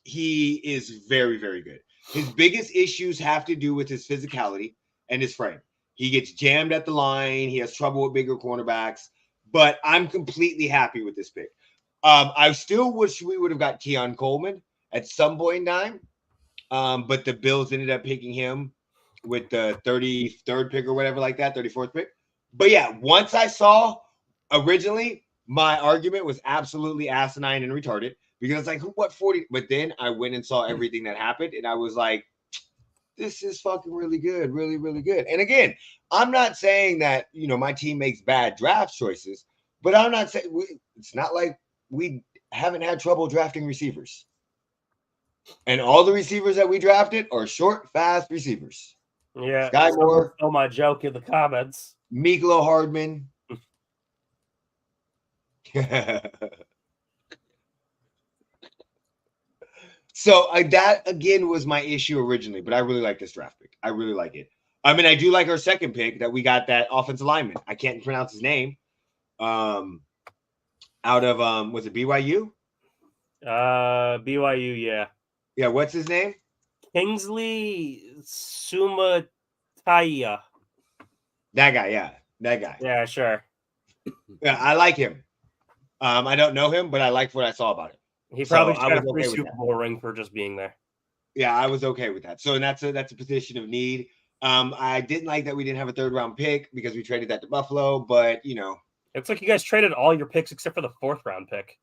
he is very, very good. His biggest issues have to do with his physicality and his frame. He gets jammed at the line. He has trouble with bigger cornerbacks. But I'm completely happy with this pick. I still wish we would have got Keon Coleman at some point in time. But the Bills ended up picking him with the 33rd pick or whatever like that, 34th pick. But yeah, once I saw originally, my argument was absolutely asinine and retarded because like, what 40? But then I went and saw everything that happened and I was like, this is fucking really good, really, really good. And again, I'm not saying that, my team makes bad draft choices, but I'm not saying it's not like we haven't had trouble drafting receivers. And all the receivers that we drafted are short, fast receivers. Yeah. Sky Moore. Stole my joke in the comments. Miklo Hardman. So that again was my issue originally, but I really like this draft pick. I really like it. I mean, I do like our second pick that we got that offensive lineman. I can't pronounce his name. Out of was it BYU? BYU, yeah. Yeah, what's his name? Kingsley Sumataya. That guy, yeah. That guy. Yeah, sure. Yeah, I like him. I don't know him, but I like what I saw about him. He probably So got a free okay Super Bowl ring for just being there. Yeah, I was okay with that. So and that's a position of need. I didn't like that we didn't have a 3rd round pick because we traded that to Buffalo, but It's like you guys traded all your picks except for the 4th round pick.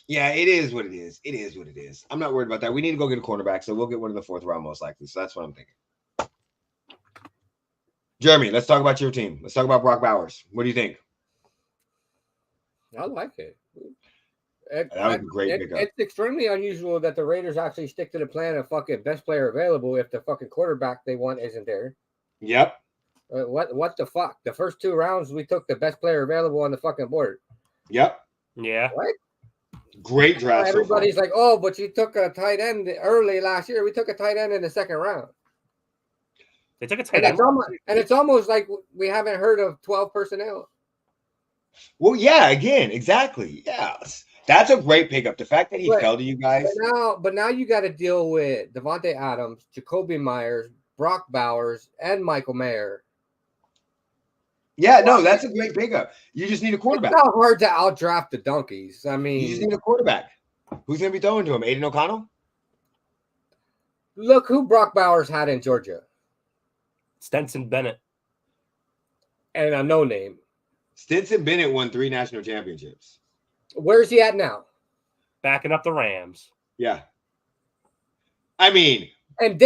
yeah, it is what it is. It is what it is. I'm not worried about that. We need to go get a cornerback, so we'll get one in the 4th round most likely. So that's what I'm thinking. Jeremy, let's talk about your team. Let's talk about Brock Bowers. What do you think? I like it. That was a great pickup. It's extremely unusual that the Raiders actually stick to the plan of fucking best player available if the fucking quarterback they want isn't there. Yep. What the fuck? The first 2 rounds we took the best player available on the fucking board. Yep. Yeah. What? Great draft. Everybody's like, oh, but you took a tight end early last year. We took a tight end in the 2nd round. They took a tight end. And it's almost like we haven't heard of 12 personnel. Well, yeah, again, exactly. Yes. That's a great pickup. The fact that he fell to you guys. But now you got to deal with Devontae Adams, Jacoby Myers, Brock Bowers, and Michael Mayer. Yeah, no, that's a great pickup. You just need a quarterback. It's not hard to outdraft the donkeys. I mean, you just need a quarterback. Who's going to be throwing to him? Aiden O'Connell? Look who Brock Bowers had in Georgia. Stetson Bennett. And a no name. Stetson Bennett won 3 national championships. Where's he at now? Backing up the Rams. Yeah. I mean. And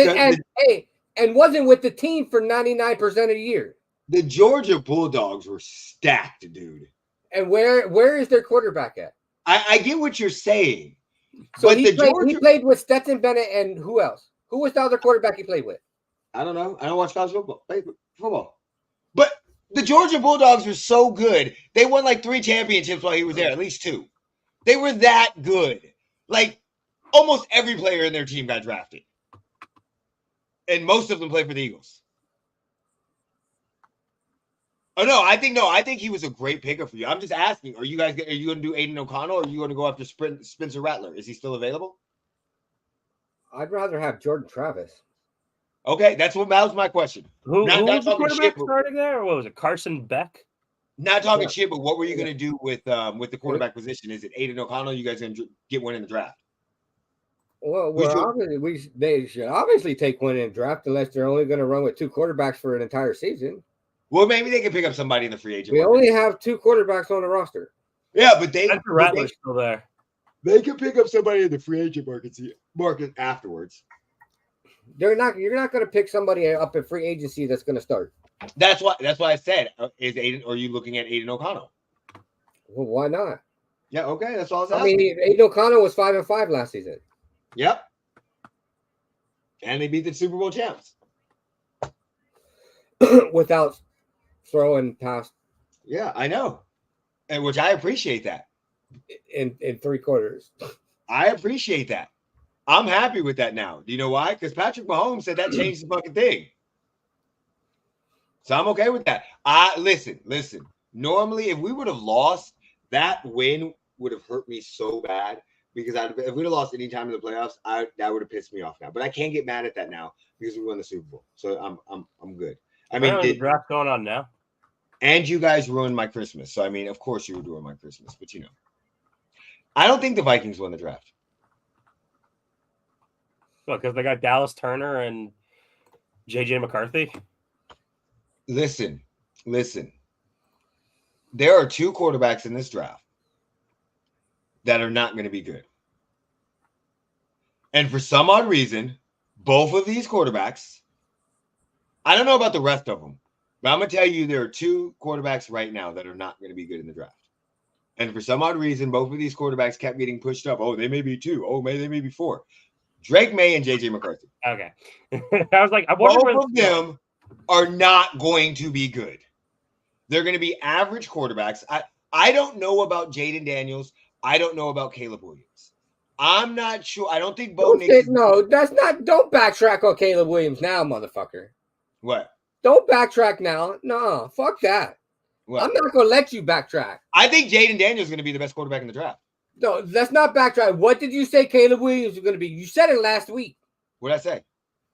wasn't with the team for 99% of the year. The Georgia Bulldogs were stacked, dude. And where is their quarterback at? I get what you're saying. So but he played with Stetson Bennett and who else? Who was the other quarterback he played with? I don't know. I don't watch college football. But the Georgia Bulldogs were so good. They won like 3 championships while he was there, at least 2. They were that good. Like almost every player in their team got drafted. And most of them played for the Eagles. Oh, I think he was a great pickup for you. I'm just asking, are you going to do Aiden O'Connell or are you going to go after Spencer Rattler? Is he still available? I'd rather have Jordan Travis. Okay, that was my question. Who was the quarterback starting there? Or what was it, Carson Beck? Not talking shit, but what were you going to do with the quarterback position? Is it Aiden O'Connell? You guys going to get one in the draft? Well, they should obviously take one in the draft unless they're only going to run with 2 quarterbacks for an entire season. Well, maybe they can pick up somebody in the free agent market. We only have 2 quarterbacks on the roster. Yeah, but Rattler's still there. They can pick up somebody in the free agent market afterwards. You're not going to pick somebody up in free agency that's going to start. That's why I said, is Aiden? Are you looking at Aiden O'Connell? Well, why not? Yeah, okay, that's all I was asking. I mean, Aiden O'Connell was 5-5 last season. Yep, and they beat the Super Bowl champs without throwing past. Yeah, I know, and which I appreciate that. In 3 quarters, I appreciate that. I'm happy with that now. Do you know why? Because Patrick Mahomes said that changed the fucking thing. So I'm okay with that. Listen. Normally, if we would have lost, that win would have hurt me so bad because if we'd have lost any time in the playoffs, that would have pissed me off now. But I can't get mad at that now because we won the Super Bowl. So I'm good. I mean, the draft going on now, and you guys ruined my Christmas. So I mean, of course you would ruin my Christmas, but I don't think the Vikings won the draft. Well, because they got Dallas Turner and JJ McCarthy. Listen. There are 2 quarterbacks in this draft that are not going to be good. And for some odd reason, both of these quarterbacks, I don't know about the rest of them, but I'm going to tell you there are 2 quarterbacks right now that are not going to be good in the draft. And for some odd reason, both of these quarterbacks kept getting pushed up. Oh, they may be 2. Oh, they may be 4. Drake May and JJ McCarthy. Okay. I was like, I wonder both of them are not going to be good. They're going to be average quarterbacks. I don't know about Jaden Daniels. I don't know about Caleb Williams. I'm not sure. I don't think Bo Nix. Don't backtrack on Caleb Williams now, motherfucker. What? Don't backtrack now. No, fuck that. What? I'm not going to let you backtrack. I think Jaden Daniels is going to be the best quarterback in the draft. No, let's not backtrack. What did you say Caleb Williams was going to be? You said it last week. What did I say?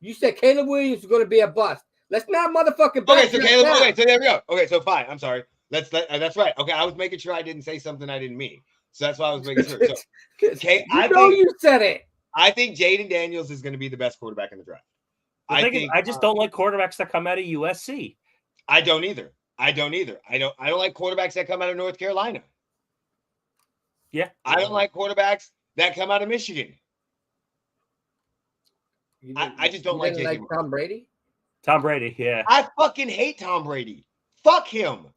You said Caleb Williams was going to be a bust. Let's not motherfucking backtrack. Okay, so Caleb. Now. Okay, so there we go. Okay, so fine. I'm sorry. That's right. Okay, I was making sure I didn't say something I didn't mean. So that's why I was making sure. So, you said it. I think Jaden Daniels is going to be the best quarterback in the draft. I just don't like quarterbacks that come out of USC. I don't either. I don't like quarterbacks that come out of North Carolina. Yeah. I don't like quarterbacks that come out of Michigan. I just don't like Tom Brady. Tom Brady, yeah. I fucking hate Tom Brady. Fuck him.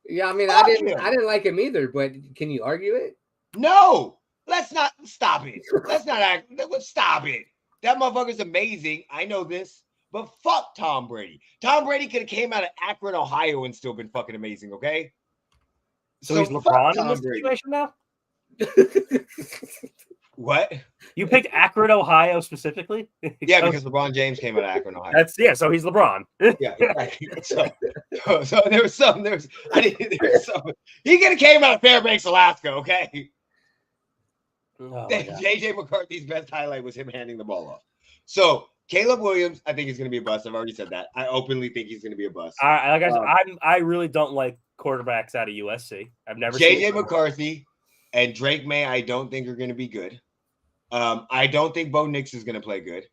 Yeah, I mean, I didn't like him either, but can you argue it? No, let's not stop it. Let's stop it. That motherfucker's amazing. I know this, but fuck Tom Brady. Tom Brady could have came out of Akron, Ohio, and still been fucking amazing. Okay. So he's LeBron in this situation now. What? You picked Akron, Ohio specifically? Yeah, because LeBron James came out of Akron, Ohio. So he's LeBron. Yeah, exactly. So there was some. He could have came out of Fairbanks, Alaska. Okay. Oh, JJ McCarthy's best highlight was him handing the ball off. So Caleb Williams, I think he's going to be a bust. I've already said that. I openly think he's going to be a bust. I really don't like quarterbacks out of USC. I've never seen JJ McCarthy and Drake May. I don't think are going to be good. I don't think Bo Nix is going to play good.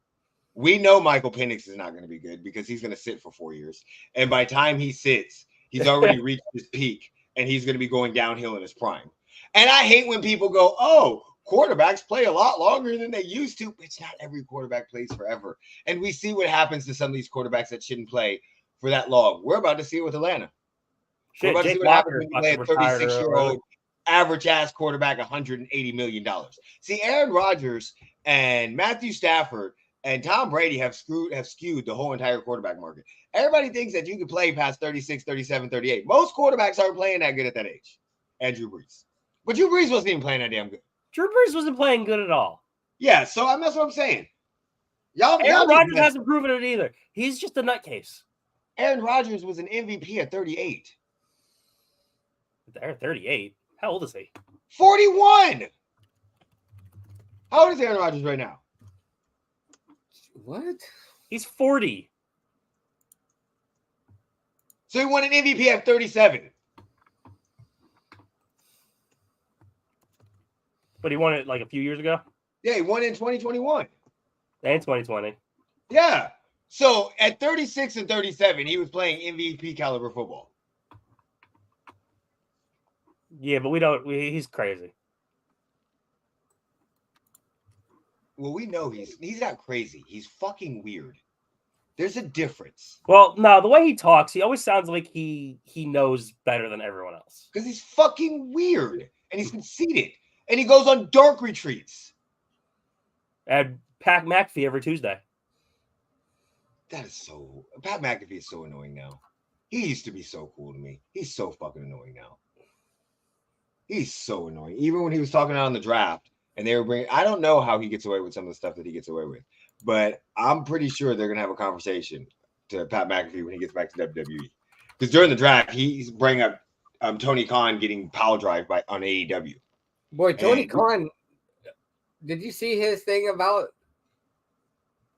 We know Michael Penix is not going to be good because he's going to sit for 4 years. And by the time he sits, he's already reached his peak and he's going to be going downhill in his prime. And I hate when people go, oh, quarterbacks play a lot longer than they used to. It's not every quarterback plays forever. And we see what happens to some of these quarterbacks that shouldn't play for that long. We're about to see it with Atlanta. We're about to see what happens when you play a 36-year-old average-ass quarterback $180 million. See, Aaron Rodgers and Matthew Stafford and Tom Brady have skewed the whole entire quarterback market. Everybody thinks that you can play past 36, 37, 38. Most quarterbacks aren't playing that good at that age. And Drew Brees. But Drew Brees wasn't even playing that damn good. Drew Brees wasn't playing good at all. Yeah, so that's what I'm saying. Aaron Rodgers hasn't proven it either. He's just a nutcase. Aaron Rodgers was an MVP at 38. They're 38. How old is he? 41. How old is Aaron Rodgers right now? What? He's 40. So he won an MVP at 37. But he won it like a few years ago? Yeah, he won in 2021. And 2020. Yeah. So at 36 and 37, he was playing MVP caliber football. Yeah, but he's crazy. Well, we know he's not crazy. He's fucking weird. There's a difference. Well, no, the way he talks, he always sounds like he knows better than everyone else. Because he's fucking weird. And he's conceited. And he goes on dark retreats. And Pat McAfee every Tuesday. Pat McAfee is so annoying now. He used to be so cool to me. He's so fucking annoying now. He's so annoying. Even when he was talking out on the draft and they were bringing, I don't know how he gets away with some of the stuff that he gets away with, but I'm pretty sure they're going to have a conversation to Pat McAfee when he gets back to WWE. Because during the draft, he's bringing up Tony Khan getting power drive on AEW. Boy, Tony Khan, did you see his thing about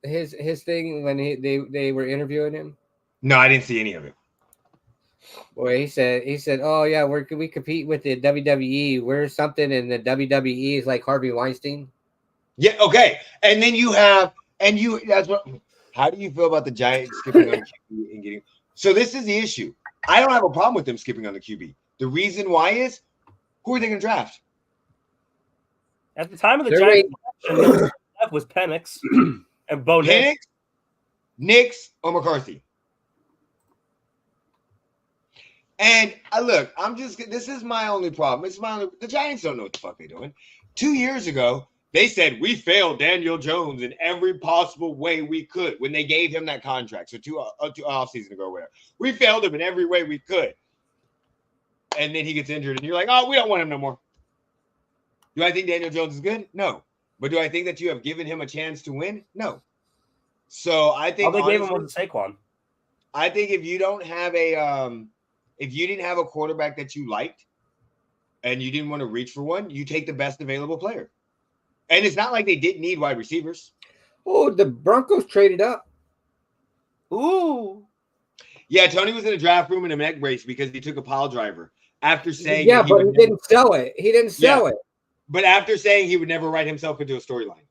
his thing when they were interviewing him? No, I didn't see any of it. Boy, he said, oh yeah, we compete with the WWE. We're something, and the WWE is like Harvey Weinstein. Yeah, okay. And then how do you feel about the Giants skipping on QB and getting? So this is the issue. I don't have a problem with them skipping on the QB. The reason why is, who are they going to draft? At the time of the Giants selection, was Penix and Bo Nix. Nix, or McCarthy. And look, this is my only problem. The Giants don't know what the fuck they're doing. 2 years ago, they said we failed Daniel Jones in every possible way we could when they gave him that contract. So two off season ago, whatever. We failed him in every way we could. And then he gets injured, and you're like, oh, we don't want him no more. Do I think Daniel Jones is good? No. But do I think that you have given him a chance to win? No. So I think all they gave him was Saquon. I think if you don't have if you didn't have a quarterback that you liked and you didn't want to reach for one, you take the best available player. And it's not like they didn't need wide receivers. Oh, the Broncos traded up. Ooh. Yeah, Tony was in a draft room in a neck brace because he took a pile driver after saying he didn't sell it. He didn't sell it. But after saying he would never write himself into a storyline.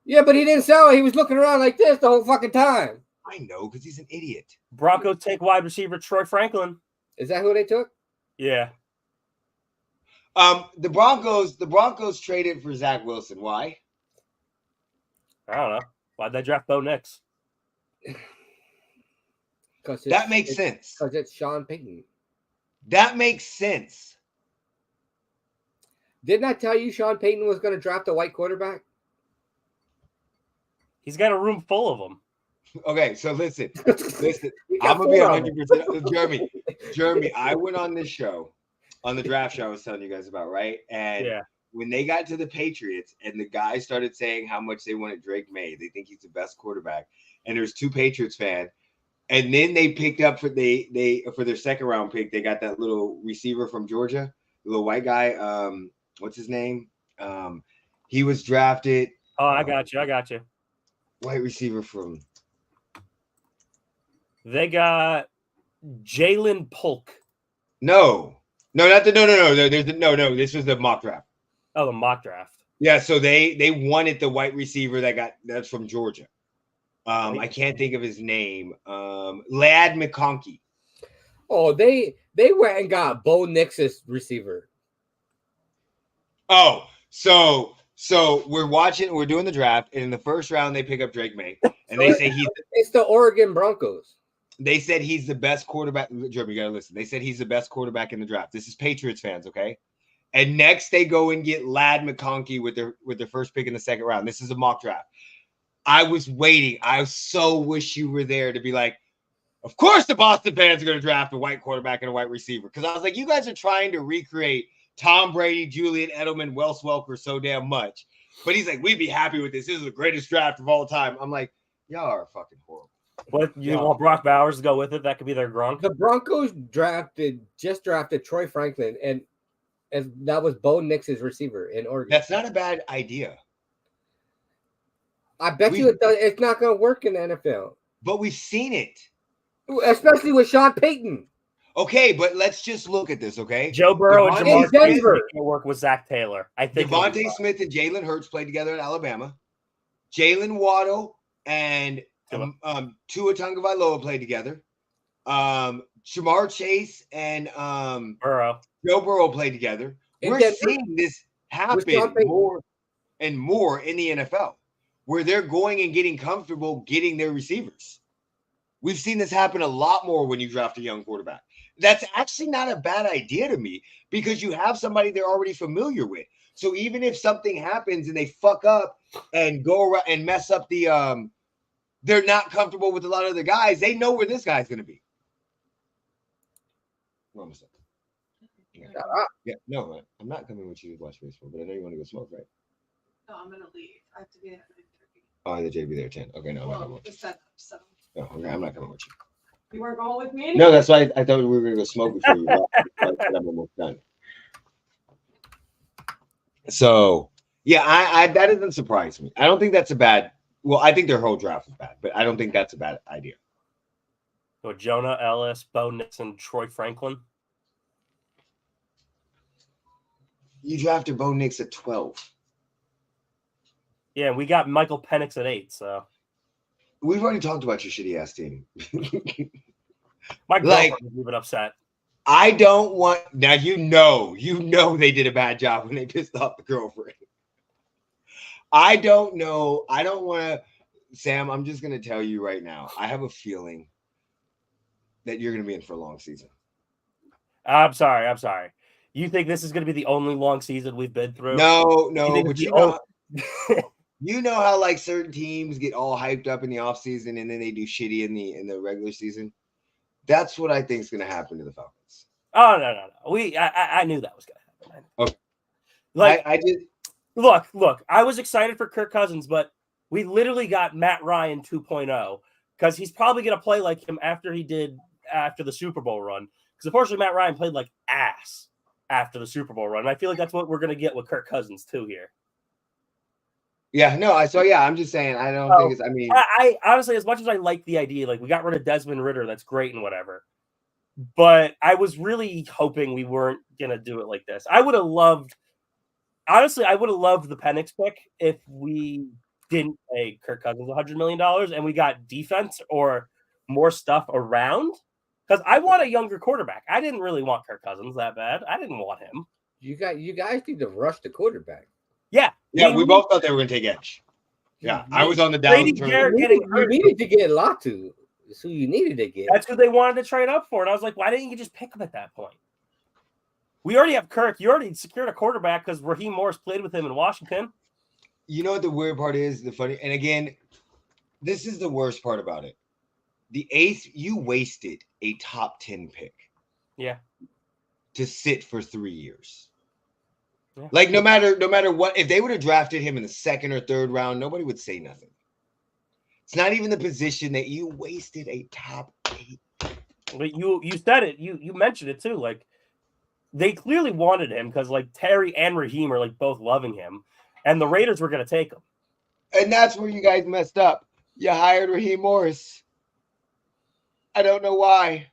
Yeah, but he didn't sell it. He was looking around like this the whole fucking time. I know, because he's an idiot. Broncos take wide receiver Troy Franklin. Is that who they took? Yeah. The Broncos traded for Zach Wilson. Why? I don't know. Why'd they draft Bo Nix? That makes sense. Because it's Sean Payton. That makes sense. Didn't I tell you Sean Payton was going to draft a white quarterback? He's got a room full of them. Okay, so listen. He got I'm gonna be four of them. 100%. Jeremy, I went on this show, on the draft show I was telling you guys about, right? And Yeah. when they got to the Patriots and the guys started saying how much they wanted Drake May, they think he's the best quarterback. And there's 2 Patriots fans. And then they picked up for their second round pick, they got that little receiver from Georgia, the little white guy. What's his name? He was drafted. Oh, I got you. White receiver from. They got Jalen Polk. No. There's this was the mock draft. Oh, the mock draft. Yeah, so they wanted the white receiver that's from Georgia. I can't think of his name. Lad McConkey. Oh, they went and got Bo Nix's receiver. Oh, so we're doing the draft, and in the first round they pick up Drake May, and they say it's the Oregon Broncos. They said he's the best quarterback. Jeremy, you gotta listen. They said he's the best quarterback in the draft. This is Patriots fans, okay? And next they go and get Lad McConkey with their first pick in the second round. This is a mock draft. I was waiting. I so wish you were there to be like, of course the Boston fans are going to draft a white quarterback and a white receiver. Because I was like, you guys are trying to recreate Tom Brady, Julian Edelman, Wes Welker so damn much. But he's like, we'd be happy with this. This is the greatest draft of all time. I'm like, y'all are fucking horrible. What you want Brock Bowers to go with it? That could be their Gronk. The Broncos just drafted Troy Franklin, and that was Bo Nix's receiver in Oregon. That's not a bad idea. I bet you it's not going to work in the NFL. But we've seen it. Especially with Sean Payton. Okay, but let's just look at this, okay? Joe Burrow and Jamar Chase Denver can work with Zach Taylor. I think Devontae Smith and Jalen Hurts played together at Alabama. Jalen Waddle and Tua Tagovailoa played together. Jamar Chase and Joe Burrow played together. We're seeing this happen more and more in the NFL, where they're going and getting comfortable getting their receivers. We've seen this happen a lot more when you draft a young quarterback. That's actually not a bad idea to me because you have somebody they're already familiar with. So even if something happens and they fuck up and go around and mess up they're not comfortable with a lot of the guys, they know where this guy's going to be. Yeah, no, I'm not coming with you to watch baseball, but I know you want to go smoke, right? No, I'm gonna leave. I have to be at 9:30. Oh, the JB there 10. Okay, no, I'm not coming with you. The setup, so No, okay, I'm not coming with you. you weren't going with me. No, that's why I thought we were going to go smoke before you left. I'm almost done. So, yeah, I that doesn't surprise me. I don't think that's a bad. Well, I think their whole draft is bad, but I don't think that's a bad idea. So Jonah Ellis, Bo Nix, and Troy Franklin. You drafted Bo Nix at 12. Yeah, we got Michael Penix at 8. So we've already talked about your shitty ass team. My girlfriend was even upset. I don't want now. You know they did a bad job when they pissed off the girlfriend. I don't know. I don't want to, Sam. I'm just gonna tell you right now. I have a feeling that you're gonna be in for a long season. I'm sorry. You think this is gonna be the only long season we've been through? No. But you know how like certain teams get all hyped up in the offseason and then they do shitty in the regular season. That's what I think is gonna happen to the Falcons. Oh no. I knew that was gonna happen. Okay. Like I did. Look. I was excited for Kirk Cousins, but we literally got Matt Ryan 2.0 because he's probably gonna play like him after the Super Bowl run. Because unfortunately, Matt Ryan played like ass after the Super Bowl run. And I feel like that's what we're gonna get with Kirk Cousins too here. Yeah, no. I'm just saying. I don't think it's. I mean, I honestly, as much as I like the idea, like we got rid of Desmond Ridder, that's great and whatever. But I was really hoping we weren't gonna do it like this. I would have loved the Penix pick if we didn't pay Kirk Cousins $100 million and we got defense or more stuff around. Because I want a younger quarterback. I didn't really want Kirk Cousins that bad. I didn't want him. You guys need to rush the quarterback. Yeah. Yeah, we both thought they were going to take Edge. Yeah, I was on the Dallas. You needed to get Latu. That's who you needed to get. That's who they wanted to trade up for. And I was like, why didn't you just pick him at that point? We already have Kirk. You already secured a quarterback because Raheem Morris played with him in Washington. You know what the weird part is? The funny, and again, this is the worst part about it. The 8th, you wasted a top 10 pick. Yeah. To sit for 3 years. Yeah. Like no matter what, if they would have drafted him in the 2nd or 3rd round, nobody would say nothing. It's not even the position that you wasted a top 8. But you said it. You mentioned it too. Like they clearly wanted him because like Terry and Raheem are like both loving him, and the Raiders were going to take him. And that's where you guys messed up. You hired Raheem Morris. I don't know why.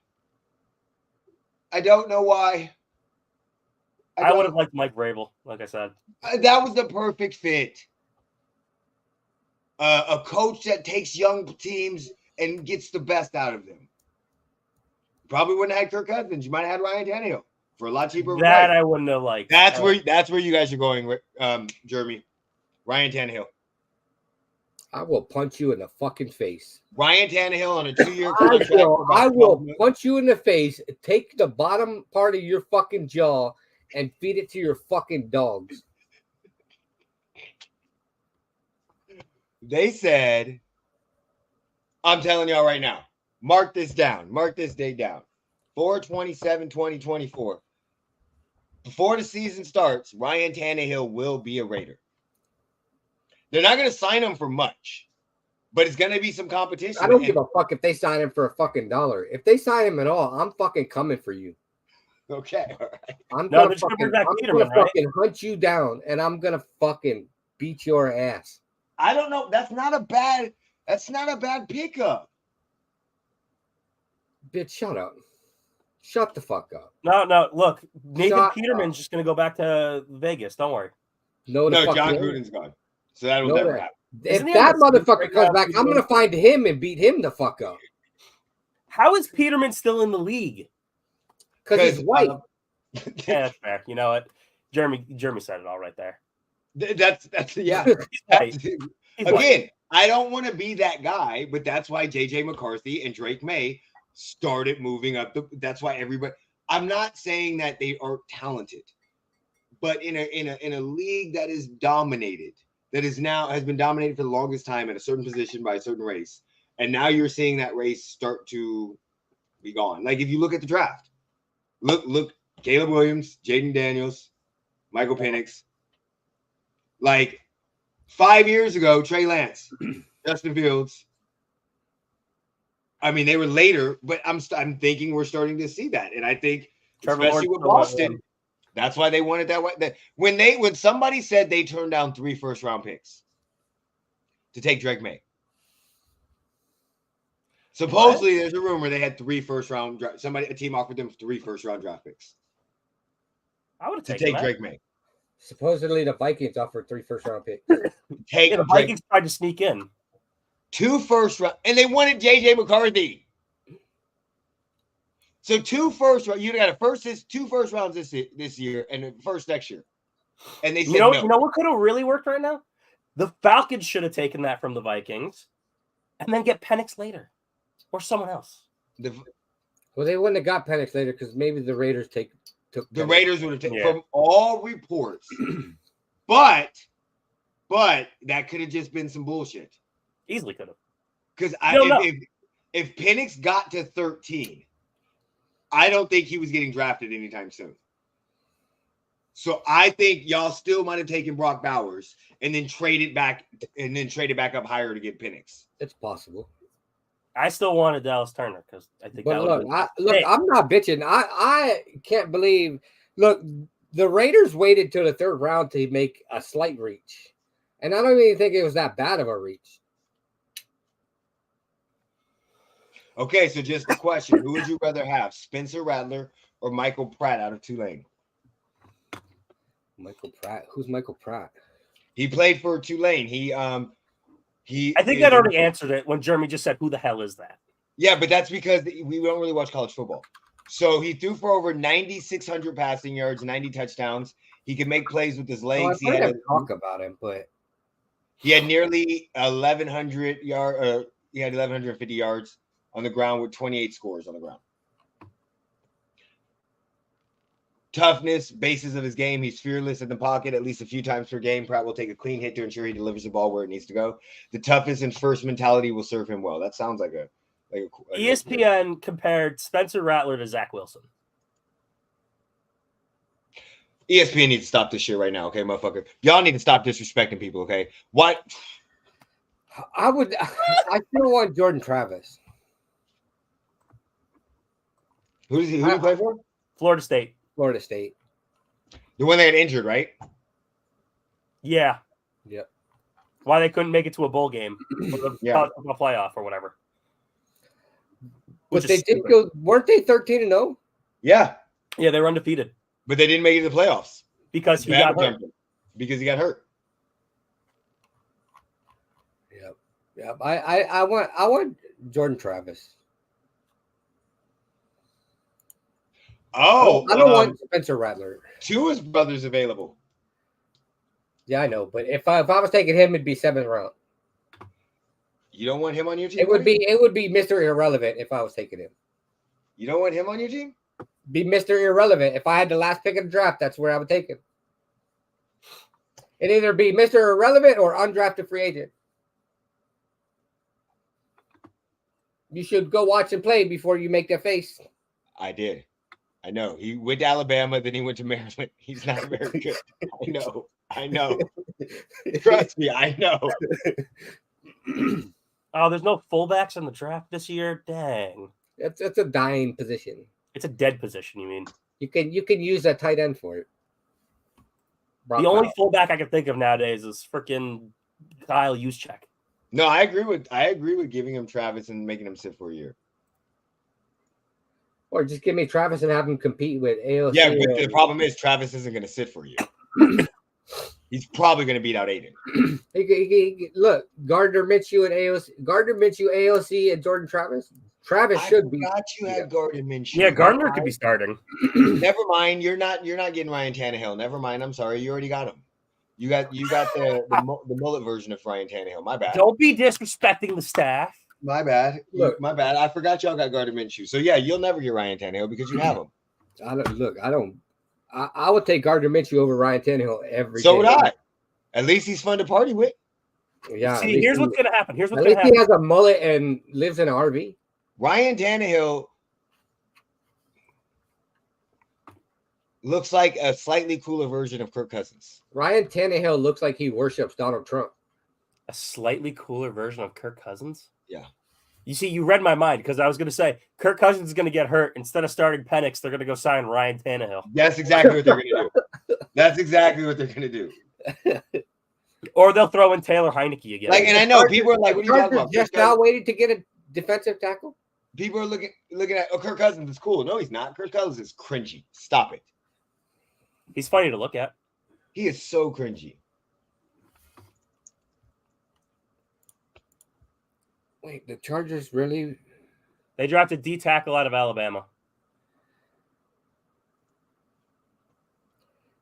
I would have liked Mike Vrabel, like I said. That was the perfect fit. A coach that takes young teams and gets the best out of them. Probably wouldn't have had Kirk Cousins. You might have had Ryan Tannehill for a lot cheaper. That I wouldn't have liked. That's where you guys are going, Jeremy. Ryan Tannehill. I will punch you in the fucking face. Ryan Tannehill on a 2-year contract. I will punch you in the face, take the bottom part of your fucking jaw, and feed it to your fucking dogs. They said, I'm telling y'all right now, mark this down. Mark this date down. 4/27/2024. Before the season starts, Ryan Tannehill will be a Raider. They're not going to sign him for much, but it's going to be some competition. I don't give a fuck if they sign him for a fucking $1. If they sign him at all, I'm fucking coming for you. Okay, all right. I'm gonna fucking hunt you down, and I'm gonna fucking beat your ass. I don't know. That's not a bad pickup. Bitch, shut up. Shut the fuck up. No. Look, Nathan Peterman's just gonna go back to Vegas. Don't worry. No, John Gruden's gone, so that will never happen. If that motherfucker comes back, I'm gonna find him and beat him the fuck up. How is Peterman still in the league? Because he's white. Yeah, that's fair. You know what? Jeremy said it all right there. That's yeah. Again, I don't want to be that guy, but that's why JJ McCarthy and Drake May started moving up. That's why everybody. I'm not saying that they aren't talented, but in a league that is dominated, that is now has been dominated for the longest time at a certain position by a certain race, and now you're seeing that race start to be gone. Like if you look at the draft. Look, Caleb Williams, Jaden Daniels, Michael Penix. Like 5 years ago, Trey Lance, Justin Fields. I mean, they were later, but I'm thinking we're starting to see that, and I think especially with Boston, that's why they wanted that way. When somebody said they turned down 3 first-round picks to take Drake May. Supposedly, there's a rumor they had 3 first-round. A team offered them 3 first-round draft picks. I would have taken to take Drake May. Supposedly, the Vikings offered 3 first-round picks. The Vikings tried to sneak in 2 first-round, and they wanted JJ McCarthy. So 2 first-round. You got 2 first rounds this year, and a first next year. And they said no. You know what could have really worked right now? The Falcons should have taken that from the Vikings, and then get Penix later. Or someone else. Well, they wouldn't have got Penix later because maybe the Raiders took the Raiders would have taken from all reports. but that could have just been some bullshit. Easily could have. Because if Penix got to 13, I don't think he was getting drafted anytime soon. So I think y'all still might have taken Brock Bowers and then traded back up higher to get Penix. It's possible. I still wanted Dallas Turner because I think. But I'm not bitching. I can't believe. Look, the Raiders waited till the 3rd round to make a slight reach, and I don't even think it was that bad of a reach. Okay, so just a question: who would you rather have, Spencer Rattler or Michael Pratt out of Tulane? Michael Pratt. Who's Michael Pratt? He played for Tulane. He I think that already answered it when Jeremy just said, "Who the hell is that?" Yeah, but that's because we don't really watch college football. So he threw for over 9,600 passing yards, 90 touchdowns. He can make plays with his legs. I've heard him talk about him, but he had nearly 1,100 yards. He had 1,150 yards on the ground with 28 scores on the ground. Toughness, basis of his game. He's fearless in the pocket at least a few times per game. Pratt will take a clean hit to ensure he delivers the ball where it needs to go. The toughest and first mentality will serve him well. That sounds like a ESPN compared Spencer Rattler to Zach Wilson. ESPN needs to stop this shit right now, okay, motherfucker? Y'all need to stop disrespecting people, okay? What? I still want Jordan Travis. Who does he play for? Florida State. Florida State. The one that got injured, right? Yeah. Yep. Why they couldn't make it to a bowl game, or a playoff or whatever. But they did go. Weren't they 13-0? Yeah. Yeah, they were undefeated. But they didn't make it to the playoffs because he got hurt. Because he got hurt. Yep. I want Jordan Travis. Oh, I don't want Spencer Rattler. Tua's brother's available. Yeah, I know, but if I was taking him, it'd be 7th round. You don't want him on your team? It would be Mr. Irrelevant if I was taking him. You don't want him on your team? Be Mr. Irrelevant. If I had the last pick of the draft, that's where I would take him. It'd either be Mr. Irrelevant or undrafted free agent. You should go watch him play before you make that face. I did. I know. He went to Alabama, then he went to Maryland. He's not very good. I know. Trust me, I know. Oh, there's no fullbacks in the draft this year? Dang. It's a dying position. It's a dead position, you mean? You can use that tight end for it. The only fullback I can think of nowadays is freaking Kyle Juszczyk. No, I agree with giving him Travis and making him sit for a year. Or just give me Travis and have him compete with AOC. Yeah, but the problem is Travis isn't going to sit for you. He's probably going to beat out Aiden. Look, Gardner Minshew, AOC, and Jordan Travis. Travis should be. I thought you had Gardner Minshew. Yeah, Gardner could be starting. Never mind. You're not getting Ryan Tannehill. Never mind. I'm sorry. You already got him. You got the mullet version of Ryan Tannehill. My bad. Don't be disrespecting the staff. My bad. Look, my bad. I forgot y'all got Gardner Minshew. So yeah, you'll never get Ryan Tannehill because you have him. I would take Gardner Minshew over Ryan Tannehill every day. So would I. At least he's fun to party with. Yeah. See, here's what's gonna happen. At least he has a mullet and lives in an RV. Ryan Tannehill looks like a slightly cooler version of Kirk Cousins. Ryan Tannehill looks like he worships Donald Trump. A slightly cooler version of Kirk Cousins? Yeah. You see, you read my mind because I was going to say Kirk Cousins is going to get hurt. Instead of starting Penix, they're going to go sign Ryan Tannehill. That's exactly what they're going to do. That's exactly what they're going to do. Or they'll throw in Taylor Heineke again. And I know people are like, "What are you talking about?" Just now waiting to get a defensive tackle. People are looking at, Kirk Cousins is cool. No, he's not. Kirk Cousins is cringy. Stop it. He's funny to look at. He is so cringy. Wait, the Chargers really? They drafted D tackle out of Alabama.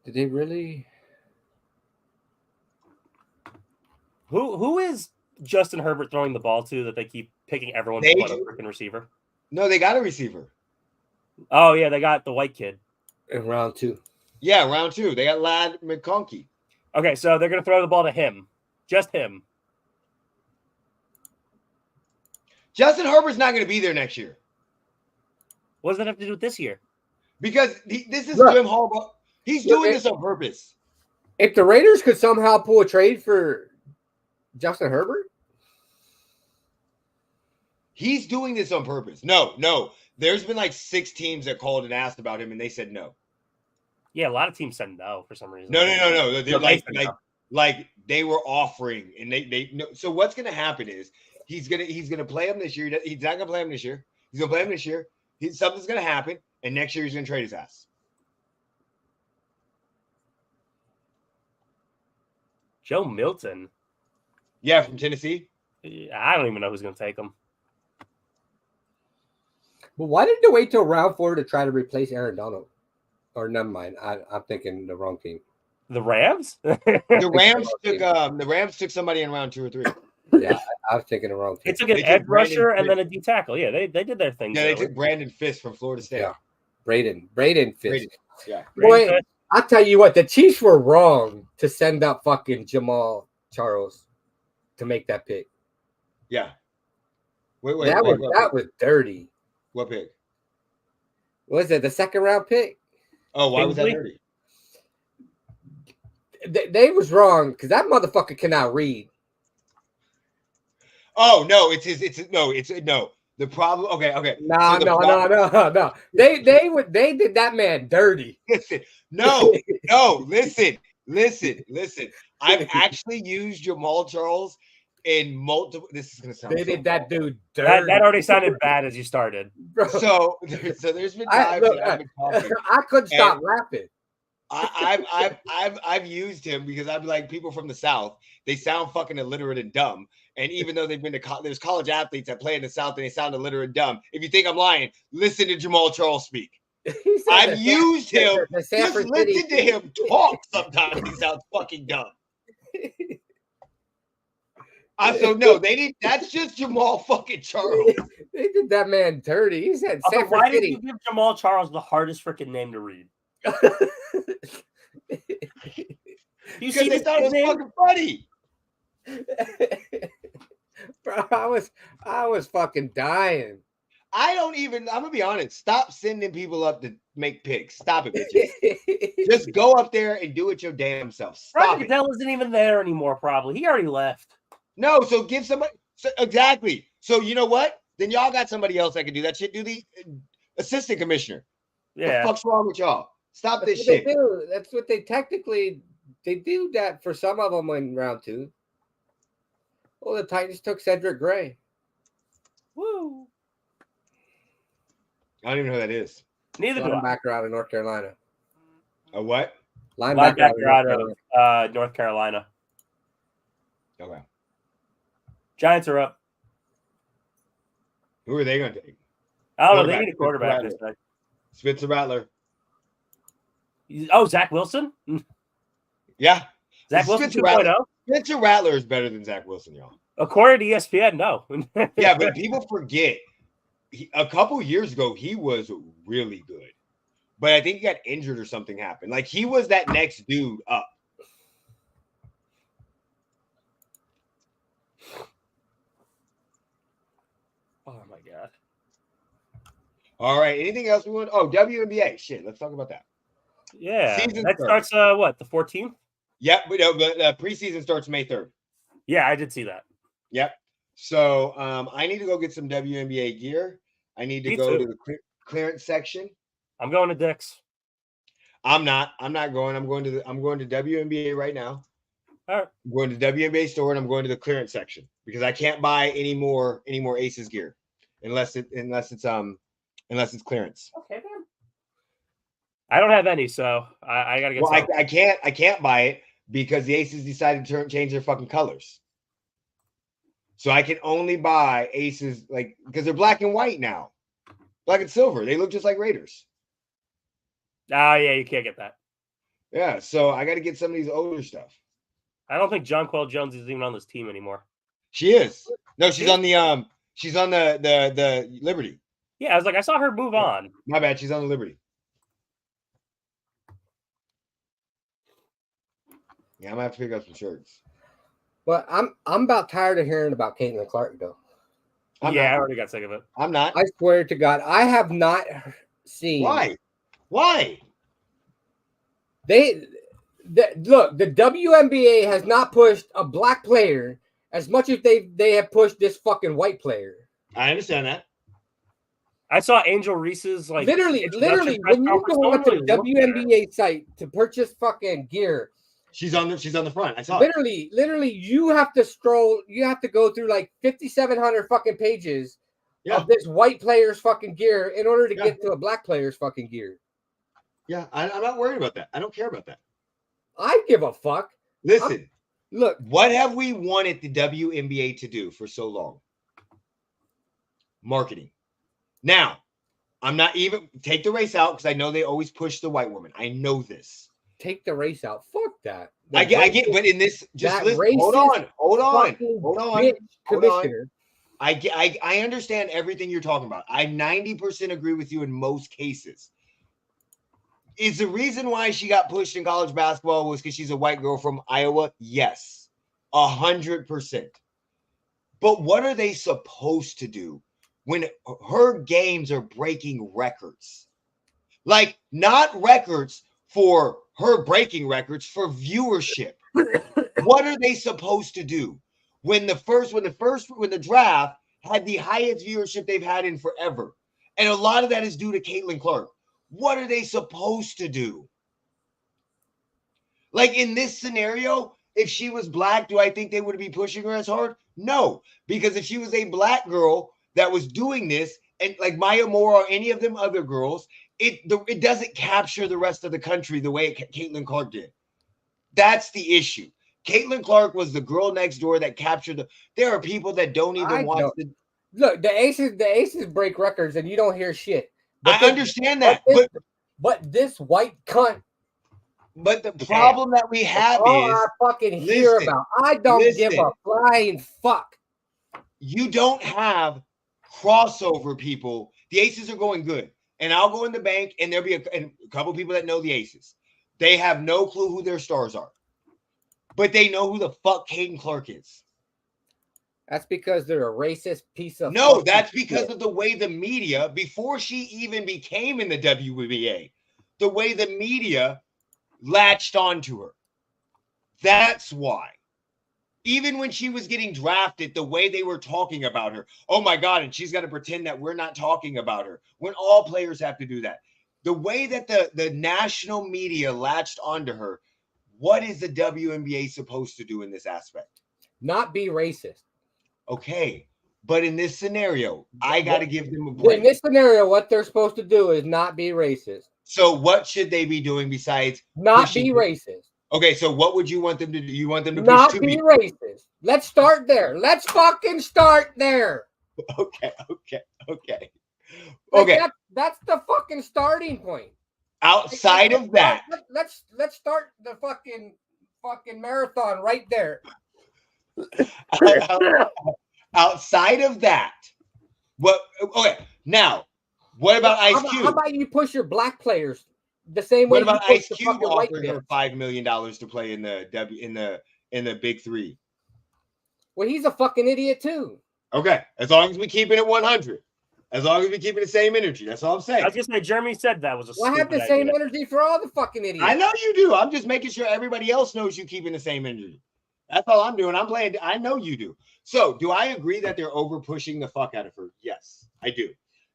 Did they really? Who is Justin Herbert throwing the ball to that they keep picking everyone to put a freaking receiver? No, they got a receiver. Oh, yeah, they got the white kid. In round 2. Yeah, round 2. They got Ladd McConkey. Okay, so they're going to throw the ball to him. Just him. Justin Herbert's not going to be there next year. What does that have to do with this year? Because this is Jim Harbaugh. He's doing this on purpose. If the Raiders could somehow pull a trade for Justin Herbert? He's doing this on purpose. No. There's been like 6 teams that called and asked about him, and they said no. Yeah, a lot of teams said no for some reason. No. They're like they were offering, and they no. So what's going to happen is he's gonna play him this year. He's not going to play him this year. He's going to play him this year. Something's going to happen, and next year he's going to trade his ass. Joe Milton. Yeah, from Tennessee. I don't even know who's going to take him. But why didn't they wait till round 4 to try to replace Aaron Donald? Or never mind, I'm thinking the wrong team. The Rams? The Rams took somebody in round 2 or 3. Yeah, I was thinking the wrong team. They took an edge rusher and then a D tackle. Yeah, they did their thing. Yeah, they took Brandon Fisk from Florida State. Yeah. Braden Fisk. Yeah. Boy, I'll tell you what, the Chiefs were wrong to send up fucking Jamal Charles to make that pick. Yeah. Wait, that was dirty. What pick? Was it the second round pick? Oh, why was that dirty? They was wrong because that motherfucker cannot read. Oh no, no. The problem. Okay. No. They did that man dirty. Listen, listen. I've actually used Jamal Charles in multiple. This is gonna sound. They did that dude dirty. That already sounded bad as you started. Bro. So there's been times I've been talking. I couldn't stop laughing. I've used him because I'm like, people from the South, they sound fucking illiterate and dumb. And even though they've been to there's college athletes that play in the South and they sound illiterate and dumb. If you think I'm lying, listen to Jamal Charles speak. I've used him. Just listen to him talk. Sometimes he sounds fucking dumb. So no, they didn't. That's just Jamal fucking Charles. They did that man dirty. He said, "Why did you give Jamal Charles the hardest freaking name to read?" You see, they thought it was fucking funny. Bro, I was fucking dying. I'm gonna be honest. Stop sending people up to make picks. Stop it, bitches. Just go up there and do it your damn self. Stop Brian Goodell isn't even there anymore. Probably he already left. No, so give somebody. Exactly. So you know what? Then y'all got somebody else that can do that shit. Do the assistant commissioner. Yeah. What the fuck's wrong with y'all? Stop this shit. That's what they technically. They do that for some of them in round 2. Well, the Titans took Cedric Gray. Woo. I don't even know who that is. Neither do I. Linebacker out of North Carolina. A what? Linebacker out of North Carolina. Okay. Giants are up. Who are they going to take? I don't know. They need a quarterback this time. Spencer Rattler. Oh, Zach Wilson? Yeah. Zach Wilson 2.0? Spencer Rattler is better than Zach Wilson, y'all. According to ESPN, no. Yeah, but people forget. A couple years ago, he was really good. But I think he got injured or something happened. Like, he was that next dude up. Oh, my God. All right. Anything else we want? Oh, WNBA. Shit. Let's talk about that. Yeah. Season that starts, what, the 14th? Yep. But preseason starts May 3rd. Yeah, I did see that. Yep. So I need to go get some WNBA gear. I need to go to the clearance section. I'm going to Dick's. I'm not going. I'm going to WNBA right now. All right. I'm going to the WNBA store and I'm going to the clearance section because I can't buy any more Aces gear unless it's clearance. Okay, man. I don't have any, so I gotta get. Well, I can't buy it because the Aces decided to change their fucking colors. So I can only buy Aces because they're black and white now, black and silver. They look just like Raiders. Oh yeah, you can't get that. Yeah, so I got to get some of these older stuff. I don't think Jonquel Jones is even on this team anymore. She is. No, she's on the Liberty. Yeah, I was like, I saw her move on. My bad. She's on the Liberty. Yeah, I'm gonna have to pick up some shirts. Well, I'm about tired of hearing about Caitlin Clark though. I already got sick of it. I'm not. I swear to God, I have not seen. Why? Look, the WNBA has not pushed a black player as much as they have pushed this fucking white player. I understand that. I saw Angel Reese's literally when you go onto the WNBA site to purchase fucking gear. She's on the front. I saw literally, you have to scroll. You have to go through 5,700 fucking pages of this white player's fucking gear in order to get to a black player's fucking gear. Yeah, I'm not worried about that. I don't care about that. I give a fuck. Listen, Look, what have we wanted the WNBA to do for so long? Marketing. Now, I'm not even take the race out because I know they always push the white woman. I know this. take the race out. Fuck that. I get, but in this, just that listen. racist Hold on. bitch commissioner. I understand everything you're talking about. I 90% agree with you in most cases. Is the reason why she got pushed in college basketball was because she's a white girl from Iowa? Yes, 100%. But what are they supposed to do when her games are breaking records? Like, not records for her breaking records, for viewership. What are they supposed to do when the draft had the highest viewership they've had in forever? And a lot of that is due to Caitlin Clark. What are they supposed to do? Like, in this scenario, if she was black, do I think they would be pushing her as hard? No, because if she was a black girl that was doing this, and like Maya Moore or any of them other girls, it doesn't capture the rest of the country the way Caitlin Clark did. That's the issue. Caitlin Clark was the girl next door that captured there are people that don't even watch the. Look, the aces break records, and you don't hear shit. I understand that, but this white cunt. But the problem that we have all is I fucking hear about. I don't give a flying fuck. You don't have crossover people. The Aces are going good, and I'll go in the bank, and there'll be a couple people that know the Aces. They have no clue who their stars are, but they know who the fuck Caitlin Clark is. That's because they're a racist piece of. No, that's because of the way the media, before she even became in the WNBA, the way the media latched onto her. That's why. Even when she was getting drafted, the way they were talking about her, oh my God, and she's got to pretend that we're not talking about her, when all players have to do that. The way that the national media latched onto her, what is the WNBA supposed to do in this aspect? Not be racist. Okay, but in this scenario, I got to give them a break. In this scenario, what they're supposed to do is not be racist. So what should they be doing besides not be racist? Okay, so what would you want them to do? You want them to not push be racist. Let's start there. Let's fucking start there. Okay. That's the fucking starting point. Outside of that, let's start the fucking marathon right there. Outside of that, what? Okay, now what about Ice Cube? How about you push your black players the same way? What about Ice Cube offering her $5 million to play in the Big Three? Well, he's a fucking idiot too. Okay, as long as we keep it at 100, as long as we keep it the same energy, that's all I'm saying. I was just say Jeremy said that was a. I have the same energy for all the fucking idiots. I know you do. I'm just making sure everybody else knows you keeping the same energy. That's all I'm doing. I'm playing. I know you do. So, do I agree that they're over pushing the fuck out of her? Yes, I do.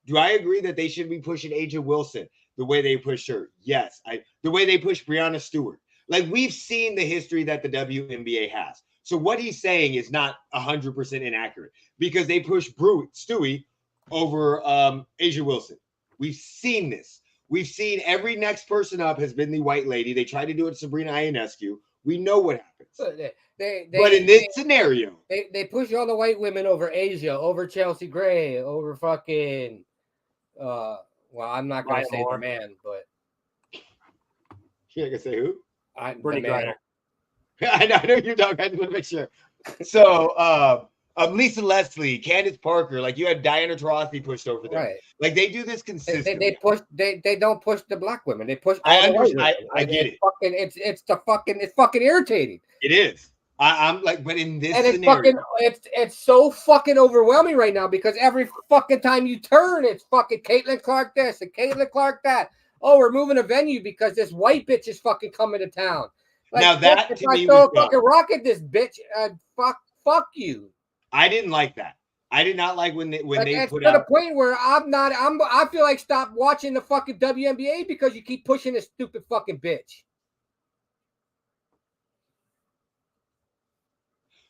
Do I agree that they should be pushing Aja Wilson the way they pushed her? Yes. The way they pushed Breanna Stewart. Like, we've seen the history that the WNBA has. So what he's saying is not 100% inaccurate because they pushed Stewie over Aja Wilson. We've seen this. We've seen every next person up has been the white lady. They tried to do it to Sabrina Ionescu. We know what happens. But in this scenario, they push all the white women over Asia, over Chelsea Gray, over fucking well, I'm not gonna say the man, but you're not gonna say who? Brittany Griner. I know you're talking. I just want to make sure. So Lisa Leslie, Candace Parker, like you had Diana Taurasi pushed over them. Right. Like they do this consistently. They push. They don't push the black women. They push. I understand. I get it. It's fucking irritating. It is. I'm like, but in this and scenario, it's so fucking overwhelming right now because every fucking time you turn, it's fucking Caitlin Clark this and Caitlin Clark that. Oh, we're moving a venue because this white bitch is fucking coming to town. Like, now that to me was fucking rocket this bitch. Fuck you. I didn't like that. I did not like when they put out to the point where I feel like stop watching the fucking WNBA because you keep pushing this stupid fucking bitch.